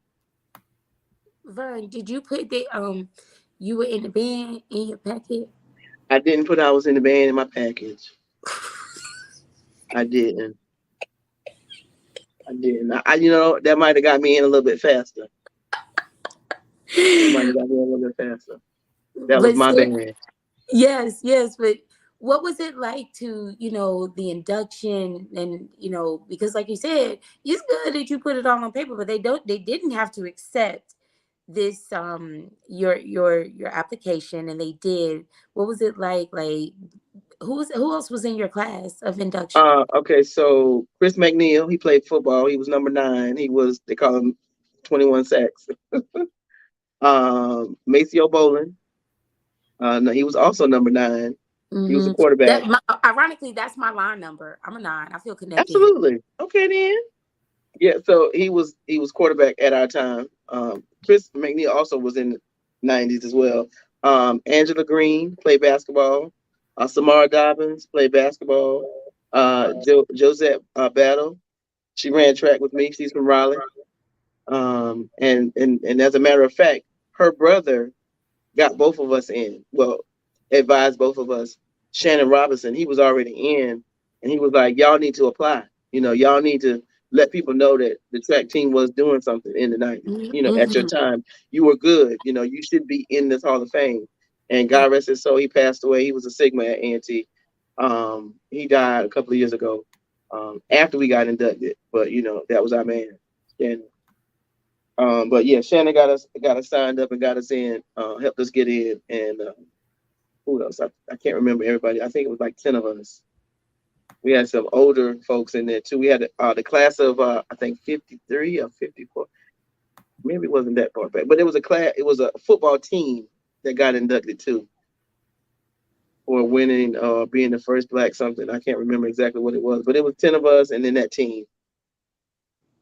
Vern, did you put the you were in the band in your packet? I didn't put I was in the band in my package. I didn't. I didn't. That might have got me in a little bit faster. That might have got me in a little bit faster. That was But my still, band. yes, but what was it like to, the induction and, because like you said, it's good that you put it all on paper, but they didn't have to accept this your application, and they did. What was it like? Like who else was in your class of induction? Okay, so Chris McNeil, he played football. He was number 9. They call him 21 sacks. Maceo Bolin. No, he was also number 9. He was a quarterback. Ironically, that's my line number. I'm a 9. I feel connected. Absolutely. Okay then. Yeah, so he was quarterback at our time. Chris McNeil also was in the 90s as well. Angela Green played basketball. Samara Dobbins played basketball. Josette Battle, she ran track with me. She's from Raleigh. And as a matter of fact, her brother got both of us in. Well, advised both of us. Shannon Robinson, he was already in, and he was like, "Y'all need to apply. Y'all need to let people know that the track team was doing something in the 90s. At your Mm-hmm. time, you were good. You should be in this Hall of Fame." And God rest his soul, he passed away. He was a Sigma at A&T. He died a couple of years ago after we got inducted. But that was our man, Shannon. But yeah, Shannon got us signed up and got us in, helped us get in, and who else? I can't remember everybody. I think it was like 10 of us. We had some older folks in there too. We had the class of I think 53 or 54. Maybe it wasn't that far back, but it was a class. It was a football team that got inducted too for winning, being the first black something. I can't remember exactly what it was, but it was 10 of us, and then that team.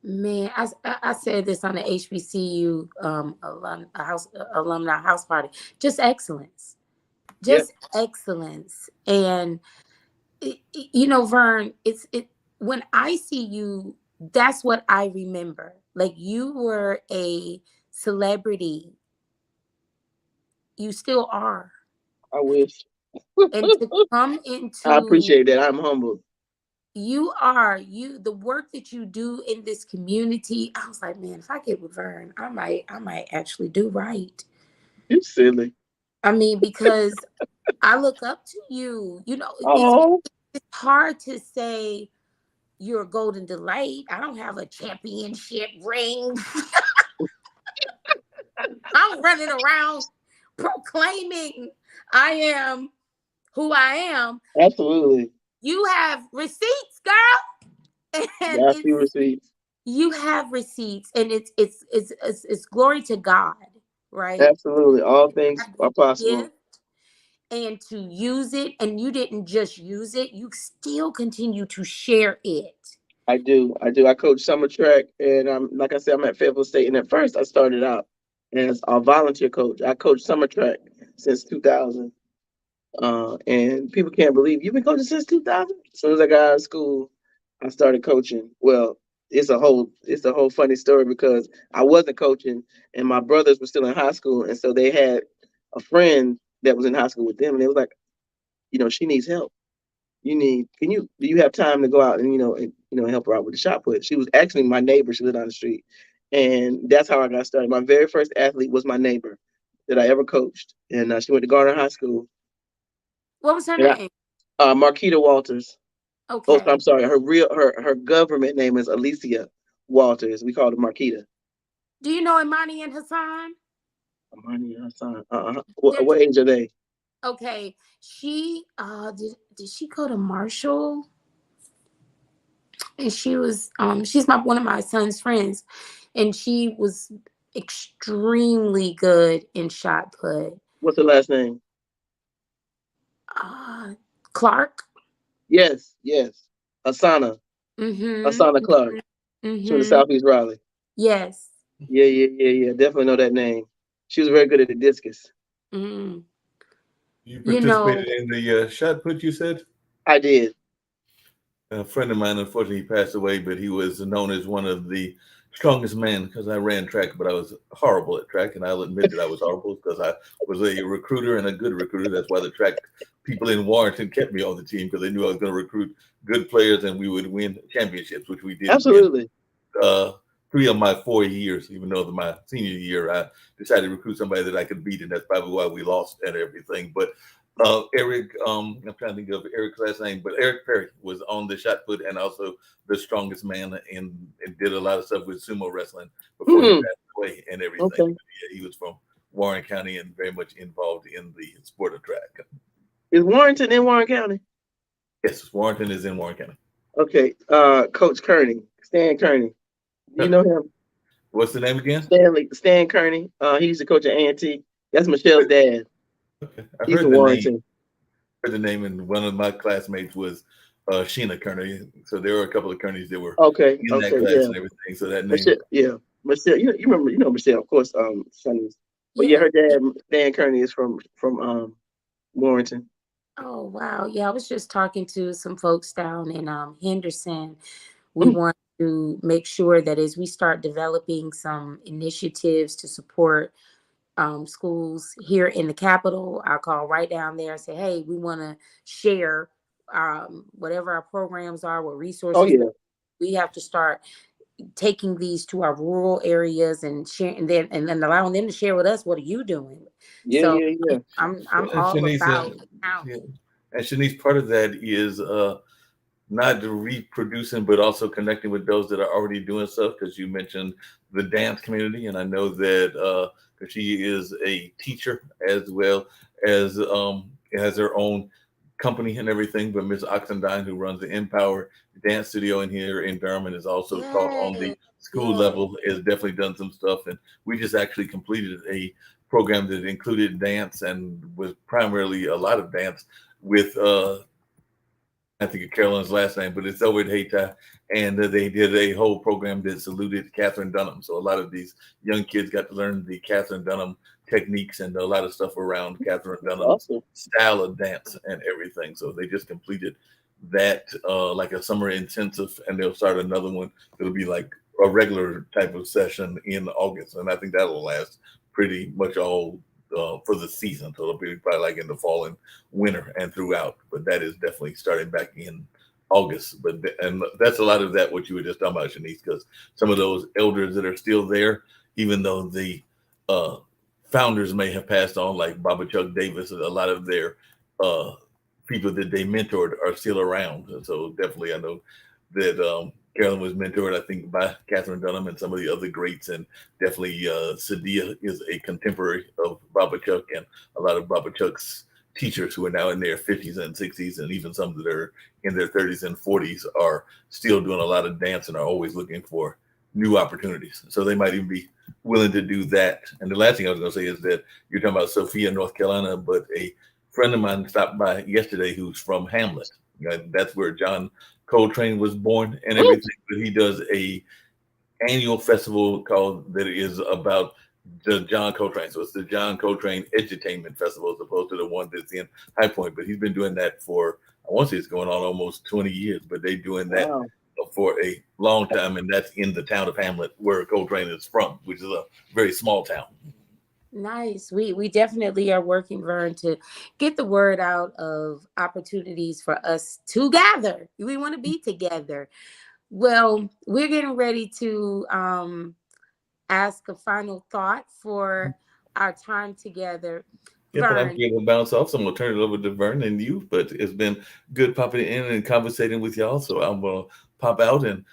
Man, I said this on the HBCU alumni house party. Just excellence, Yep. just excellence, and Vern, when I see you, that's what I remember. Like, you were a celebrity. You still are. I wish. And to come I into, appreciate that. I'm humbled. the work that you do in this community. I was like, man, if I get with Vern, I might actually do right. You silly. I mean, because I look up to you. Oh, It's hard to say you're a golden delight. I don't have a championship ring. I'm running around proclaiming I am who I am. absolutely. You have receipts, girl. And Got few receipts. you have receipts, and it's glory to God, right? Absolutely. All things are possible. Gift, and to use it, and you didn't just use it, you still continue to share it. I do. I do. I coach summer track, and like I said, I'm at Fayetteville State. And at first, I started out as a volunteer coach. I coached summer track since 2000, and people can't believe you've been coaching since 2000. As soon as I got out of school, I started coaching. Well, it's a whole funny story because I wasn't coaching, and my brothers were still in high school, and so they had a friend that was in high school with them, and they was like, she needs help. Do you have time to go out and help her out with the shot put? She was actually my neighbor. She lived on the street, and that's how I got started. My very first athlete was my neighbor that I ever coached, and she went to Garner High School. What was her And name? Marquita Walters. Oh, Okay. I'm sorry. Her government name is Alicia Walters. We called her Marquita. Do you know Imani and Hassan? Amani Hassan. They're What age are they? okay. She did she go to Marshall? And she's one of my son's friends, and she was extremely good in shot put. What's her last name? Clark. Yes, yes. Asana. Asana Clark. She went to Southeast Raleigh. Yes. Yeah. Definitely know that name. She was very good at the discus. Mm. You participated in the shot put, you said? I did. A friend of mine, unfortunately, he passed away, but he was known as one of the strongest men because I ran track, but I was horrible at track, and I'll admit that I was horrible because I was a recruiter and a good recruiter. That's why the track people in Warrenton kept me on the team because they knew I was going to recruit good players and we would win championships, which we did. Absolutely. Win. 3 of my 4 years, even though my senior year, I decided to recruit somebody that I could beat, and that's probably why we lost and everything. But Eric, I'm trying to think of Eric's last name, but Eric Perry was on the shot put and also the strongest man and did a lot of stuff with sumo wrestling before he passed away and everything. Okay. Yeah, he was from Warren County and very much involved in the sport of track. Is Warrenton in Warren County? Yes, Warrenton is in Warren County. Okay. Coach Kearney, Stan Kearney. Do you know him? What's the name again? Stan Kearney. He used to coach at A&T. That's Michelle's dad. Okay. He's from Warrenton. The name, and one of my classmates was Sheena Kearney. So there were a couple of Kearneys that were in that class and everything. So that name, Michelle. You remember Michelle, of course. Sonny's. But yeah, her dad, Dan Kearney, is from Warrenton. Oh wow, yeah. I was just talking to some folks down in Henderson. We want to make sure that as we start developing some initiatives to support schools here in the capital, I'll call right down there and say, hey, we want to share whatever our programs are, what resources. Oh yeah. We have to start, taking these to our rural areas and sharing, and then allowing them to share with us, what are you doing? Yeah, So yeah, yeah. I'm And all Shanice, about how. yeah. And Shanice, part of that is not reproducing, but also connecting with those that are already doing stuff. Because you mentioned the dance community, and I know that because she is a teacher as well as has her own company and everything. But Miss Oxendine, who runs the Empower Dance Studio in here in Durham, and is also taught on Yes, the school yes. level, has definitely done some stuff. And we just actually completed a program that included dance and was primarily a lot of dance with I think of Carolyn's last name, but it's over at Haiti. And they did a whole program that saluted Catherine Dunham. So a lot of these young kids got to learn the Catherine Dunham techniques and a lot of stuff around Catherine Dunham's Awesome. style of dance and everything. So they just completed that like a summer intensive, and they'll start another one. It'll be like a regular type of session in August, and I think that'll last pretty much all for the season. So it'll be probably like in the fall and winter and throughout. But that is definitely starting back in August. And that's a lot of that what you were just talking about, Shanice, because some of those elders that are still there, even though the uh, founders may have passed on, like Baba Chuck Davis, a lot of their uh, people that they mentored are still around. And so definitely, I know that Carolyn was mentored, I think, by Catherine Dunham and some of the other greats, and definitely Sadia is a contemporary of Baba Chuck, and a lot of Baba Chuck's teachers who are now in their 50s and 60s, and even some that are in their 30s and 40s are still doing a lot of dance and are always looking for new opportunities. So they might even be willing to do that. And the last thing I was going to say is that you're talking about Sophia, North Carolina, but a friend of mine stopped by yesterday who's from Hamlet. That's where John Coltrane was born and everything. But he does a annual festival called that is about the John Coltrane. So it's the John Coltrane Edutainment Festival as opposed to the one that's in High Point. But he's been doing that for, I want to say it's going on almost 20 years, but they're doing that Wow. for a long time. And that's in the town of Hamlet where Coltrane is from, which is a very small town. Nice. We definitely are working, Vern, to get the word out of opportunities for us to gather. We want to be together. Well, we're getting ready to ask a final thought for our time together. Yep, and I'm Vern, going to bounce off, so I'm going to turn it over to Vern and you. But it's been good popping in and conversating with y'all. So I'm going to pop out and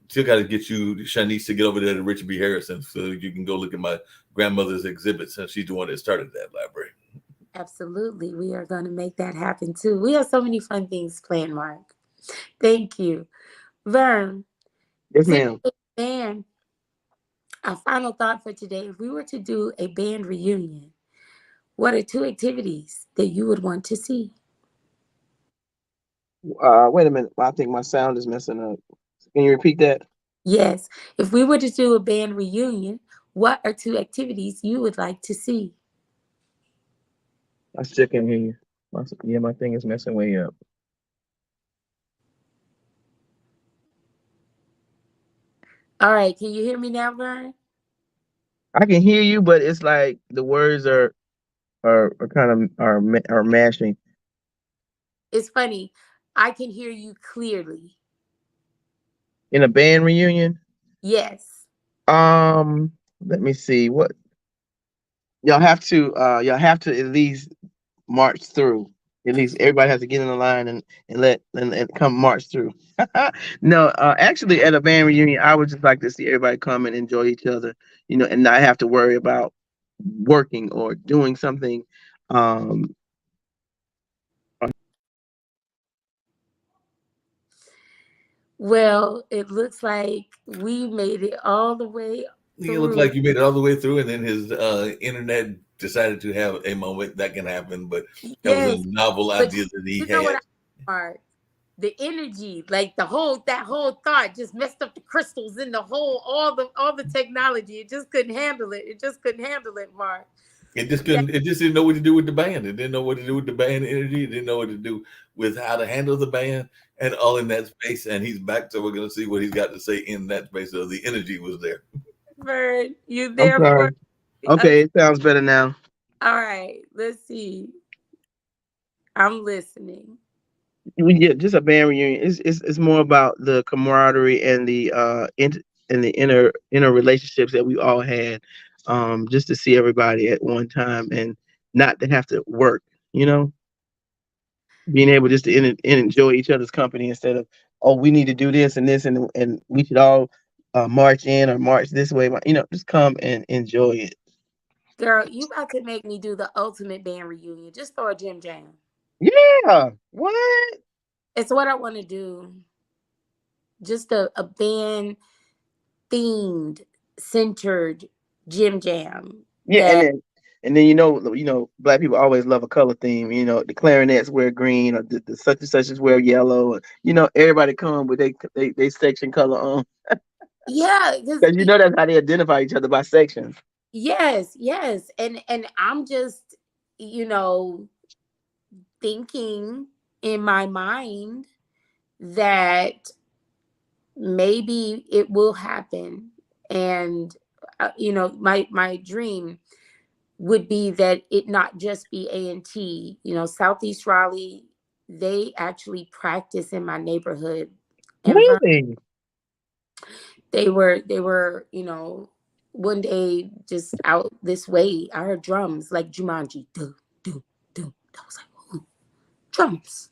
still got to get you, Shanice, to get over there to Richard B. Harrison so you can go look at my grandmother's exhibit since she's the one that started that library. absolutely. We are going to make that happen too. We have so many fun things planned, Mark. Thank you. Vern, Yes, since ma'am. it's band, our final thought for today, if we were to do a band reunion, what are 2 activities that you would want to see? Wait a minute. I think my sound is messing up. Can you repeat that? Yes, if we were to do a band reunion, what are 2 activities you would like to see? I still can't hear you. My thing is messing way up. All right, can you hear me now, Vern? I can hear you, but it's like the words are kind of are mashing. It's funny. I can hear you clearly. In a band reunion. Yes. Let me see. What y'all have to at least march through. At least everybody has to get in the line and come march through. No, actually, at a band reunion, I would just like to see everybody come and enjoy each other, and not have to worry about working or doing something. Um, Well, it looks like we made it all the way It looked through. like you made it all the way through, and then his internet decided to have a moment that can happen. But that was a Yes, novel but idea that he you know what had. Mark? The energy, like that whole thought just messed up the crystals in the whole all the technology. It just couldn't handle it. It just couldn't handle it, Mark. It just Yeah, couldn't. It just didn't know what to do with the band. It didn't know what to do with the band energy. It didn't know what to do with how to handle the band and all in that space. And he's back, so we're gonna see what he's got to say in that space. So the energy was there. Vern, you I'm there for sorry. me? Okay, Okay. it sounds better now. All right. Let's see. I'm listening. we get just a band reunion. It's more about the camaraderie and the and the inner relationships that we all had. Just to see everybody at one time and not to have to work. You know, being able just to enjoy each other's company instead of, oh, we need to do this and this and we should all march in or march this way. You know, just come and enjoy it. Girl, you about to make me do the ultimate band reunion. Just throw a gym jam. Yeah. What? It's what I want to do. Just a band themed, centered gym jam. Yeah, That and then black people always love a color theme. You know, the clarinets wear green, or the such and such wear yellow. And, everybody come with they section color on, yeah, because because that's how they identify each other, by sections. yes, and I'm just you know thinking in my mind that maybe it will happen, and my dream would be that it not just be A&T. Southeast Raleigh, they actually practice in my neighborhood, and Really? they were one day just out this way. I heard drums like Jumanji, do do do. I was like, ooh, drums.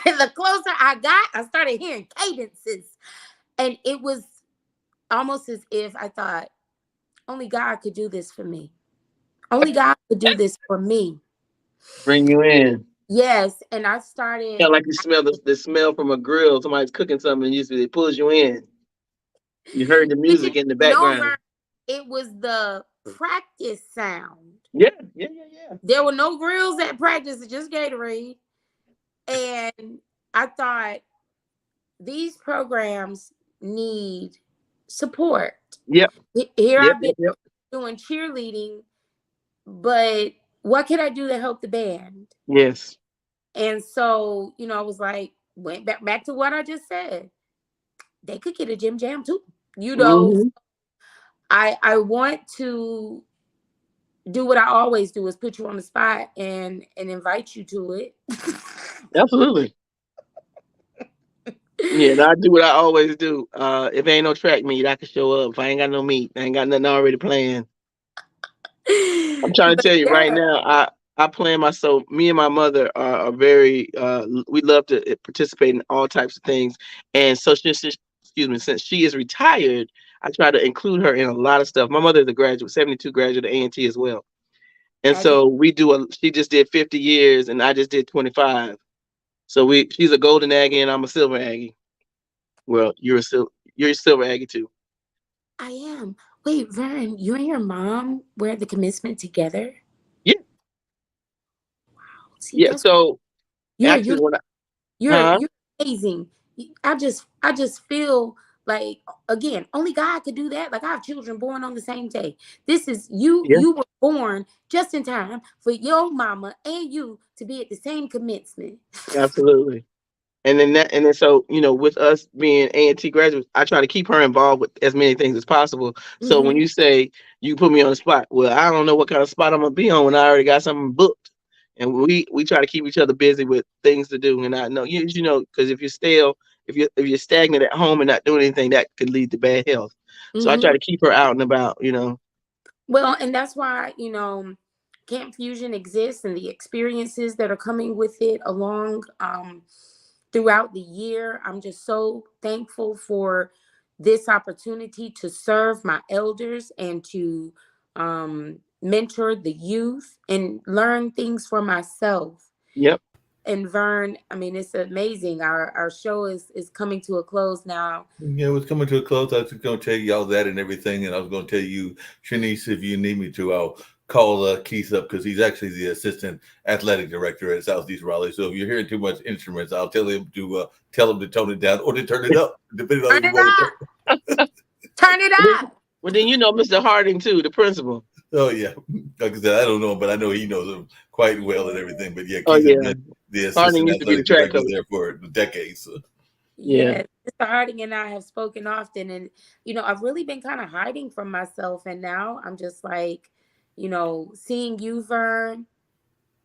And the closer I got, I started hearing cadences, and it was almost as if I thought, only God could do this for me. Only God could do this for me. Bring you in. Yes, and I Yeah, started. like you smell the smell from a grill. Somebody's cooking something, and usually it pulls you in. You heard the You didn't music in the know, background. Vern, it was the practice sound. Yeah, yeah, yeah, yeah. There were no grills at practice, just Gatorade. And I thought these programs need support. Yep, Here yep, I've been yep, yep. doing cheerleading, but what can I do to help the band? Yes. And so, I was like, went back to what I just said. They could get a gym jam too. Hmm. I want to do what I always do, is put you on the spot and invite you to it. Absolutely. Yeah, and I do what I always do. If ain't no track meet, I can show up. If I ain't got no meet, I ain't got nothing already planned. I'm trying to But tell you right yeah, now, I plan myself. Me and my mother are very we love to participate in all types of things. And so since she is retired, I try to include her in a lot of stuff. My mother is a graduate, 72 graduate of A&T as well. And Aggie, so she just did 50 years and I just did 25. So she's a golden Aggie and I'm a silver Aggie. Well, you're a silver Aggie too. I am. Wait, Vern, you and your mom wear the commencement together? Yeah, See, yeah. that's So you're actually, you're when I, you're huh? you're amazing. I just feel like, again, only God could do that. Like, I have children born on the same day. This is you. Yeah, You were born just in time for your mama and you to be at the same commencement. absolutely. And then so with us being A&T graduates, I try to keep her involved with as many things as possible. So when Hmm. you say you put me on the spot, well, I don't know what kind of spot I'm gonna be on when I already got something booked. And we try to keep each other busy with things to do. And I know because if you're stale, if you're stagnant at home and not doing anything, that could lead to bad health. So I try Hmm. to keep her out and about. Well, and that's why, Camp Fusion exists, and the experiences that are coming with it along throughout the year. I'm just so thankful for this opportunity to serve my elders and to mentor the youth and learn things for myself. Yep. And Vern, I mean, it's amazing. Our show is coming to a close now. Yeah, it was coming to a close. I was going to tell you all that and everything, and I was going to tell you, Shanice, if you need me to, I'll call Keith up because he's actually the assistant athletic director at Southeast Raleigh. So if you're hearing too much instruments, I'll tell him to tone it down or to turn it up, depending on Turn if you it want up. to. Turn it up. Well, then Mr. Harding too, the principal. Oh yeah, like I said, I don't know him, but I know he knows him quite well and everything. But yeah, Oh Keith has yeah, been the Harding assistant used to be the athletic track director coach. there for decades. So. Yeah. Yes, Mr. Harding and I have spoken often, and I've really been kind of hiding from myself, and now I'm just like, seeing you, Vern,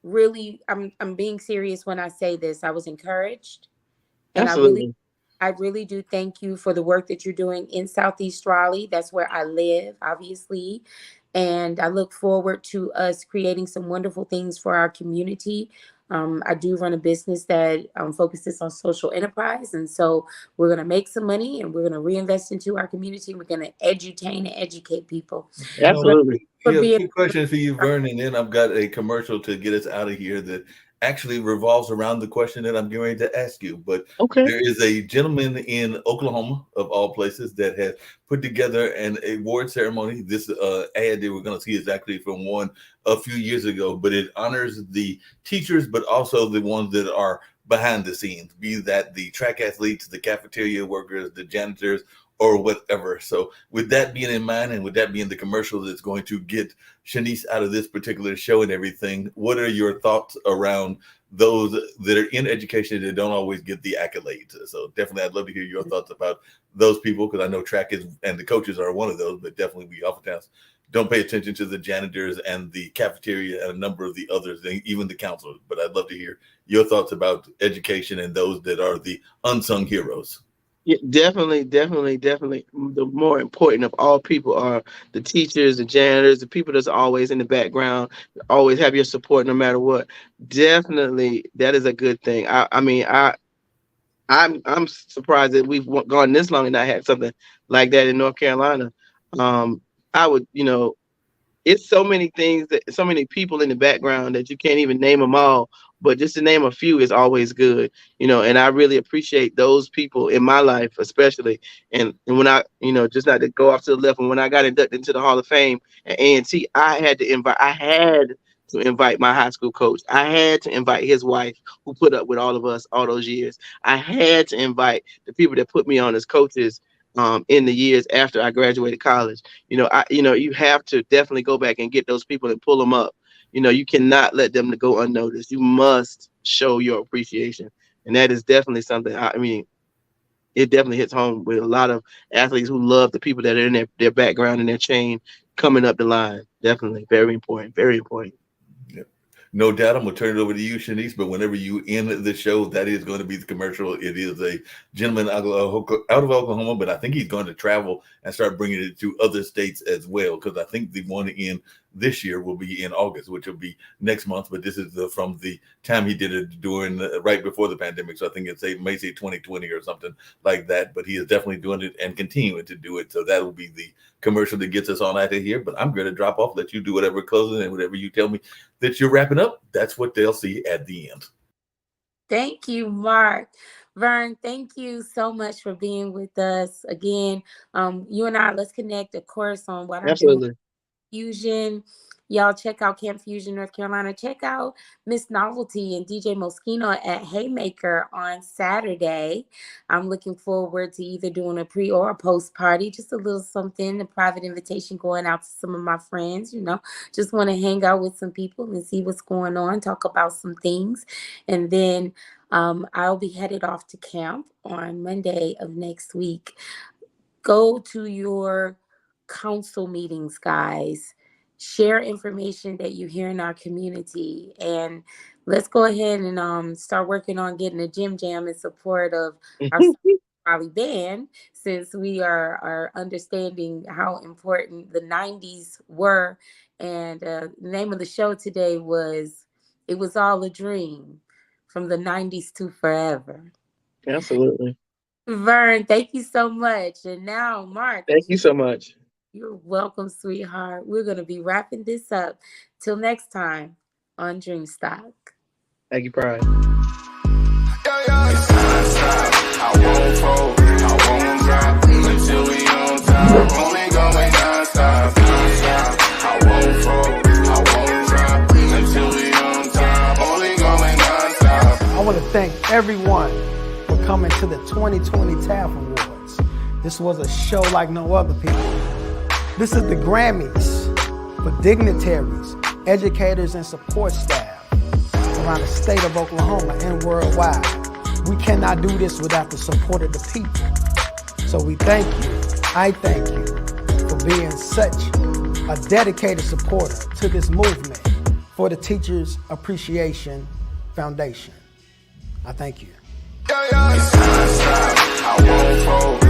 really, I'm being serious when I say this. I was encouraged, and Absolutely. I really do thank you for the work that you're doing in Southeast Raleigh. That's where I live, obviously. And I look forward to us creating some wonderful things for our community. I do run a business that focuses on social enterprise. And so we're going to make some money and we're going to reinvest into our community. We're going to edutain and educate people. Absolutely. For Yeah, being quick question for you, Vern, and then I've got a commercial to get us out of here that actually revolves around the question that I'm getting ready to ask you. But Okay. there is a gentleman in Oklahoma, of all places, that has put together an award ceremony. This ad that we're going to see is actually from one a few years ago, but it honors the teachers, but also the ones that are behind the scenes, be that the track athletes, the cafeteria workers, the janitors, or whatever. So with that being in mind, and with that being the commercial that's going to get Shanice out of this particular show and everything, what are your thoughts around those that are in education that don't always get the accolades? So definitely I'd love to hear your thoughts about those people, because I know track is, and the coaches are one of those, but definitely we oftentimes don't pay attention to the janitors and the cafeteria and a number of the others, even the counselors. But I'd love to hear your thoughts about education and those that are the unsung heroes. Yeah, definitely. The more important of all people are the teachers, the janitors, the people that's always in the background, always have your support no matter what. Definitely, that is a good thing. I'm surprised that we've gone this long and not had something like that in North Carolina. I would, it's so many things, that so many people in the background that you can't even name them all, but just to name a few is always good, and I really appreciate those people in my life, especially. And when I, just not to go off to the left, and when I got inducted into the Hall of Fame at A&T, I had to invite my high school coach. I had to invite his wife, who put up with all of us all those years. I had to invite the people that put me on as coaches in the years after I graduated college. You have to definitely go back and get those people and pull them up. You cannot let them go unnoticed. You must show your appreciation. And that is definitely something, it definitely hits home with a lot of athletes who love the people that are in their background and their chain coming up the line. Definitely very important, very important. No doubt. I'm going to turn it over to you, Shanice, but whenever you end the show, that is going to be the commercial. It is a gentleman out of Oklahoma, but I think he's going to travel and start bringing it to other states as well, because I think the one in this year will be in August, which will be next month. But this is from the time he did it during right before the pandemic. So I think it's may say 2020 or something like that. But he is definitely doing it and continuing to do it. So that will be the commercial that gets us on out of here. But I'm going to drop off, let you do whatever closing, and whatever you tell me that you're wrapping up, that's what they'll see at the end. Thank you, Mark. Vern, thank you so much for being with us again. You and I, let's connect, of course, on what I'm doing. Fusion. Y'all check out Camp Fusion, North Carolina. Check out Miss Novelty and DJ Moschino at Haymaker on Saturday. I'm looking forward to either doing a pre or a post party, just a little something, a private invitation going out to some of my friends, just want to hang out with some people and see what's going on, talk about some things. And then I'll be headed off to camp on Monday of next week. Go to your council meetings, guys. Share information that you hear in our community, and let's go ahead and start working on getting a gym jam in support of our Raleigh band, since we are understanding how important the 90s were. And the name of the show today was "It Was All a Dream," from the 90s to forever. Absolutely. Vern, thank you so much. And now, Mark. Thank you so much. You're welcome, sweetheart. We're going to be wrapping this up. Till next time on Dreamstock. Thank you, Pride. It's non-stop. I won't fold. I won't drop until we on top. Only going non-stop. Non-stop. I won't fold. I won't drop until we on top. Only going non-stop. I want to thank everyone for coming to the 2020 TAF Awards. This was a show like no other, people. This is the Grammys for dignitaries, educators, and support staff around the state of Oklahoma and worldwide. We cannot do this without the support of the people. So we thank you, I thank you, for being such a dedicated supporter to this movement for for the Teachers Appreciation Foundation. I thank you. It's non-stop, I won't fold.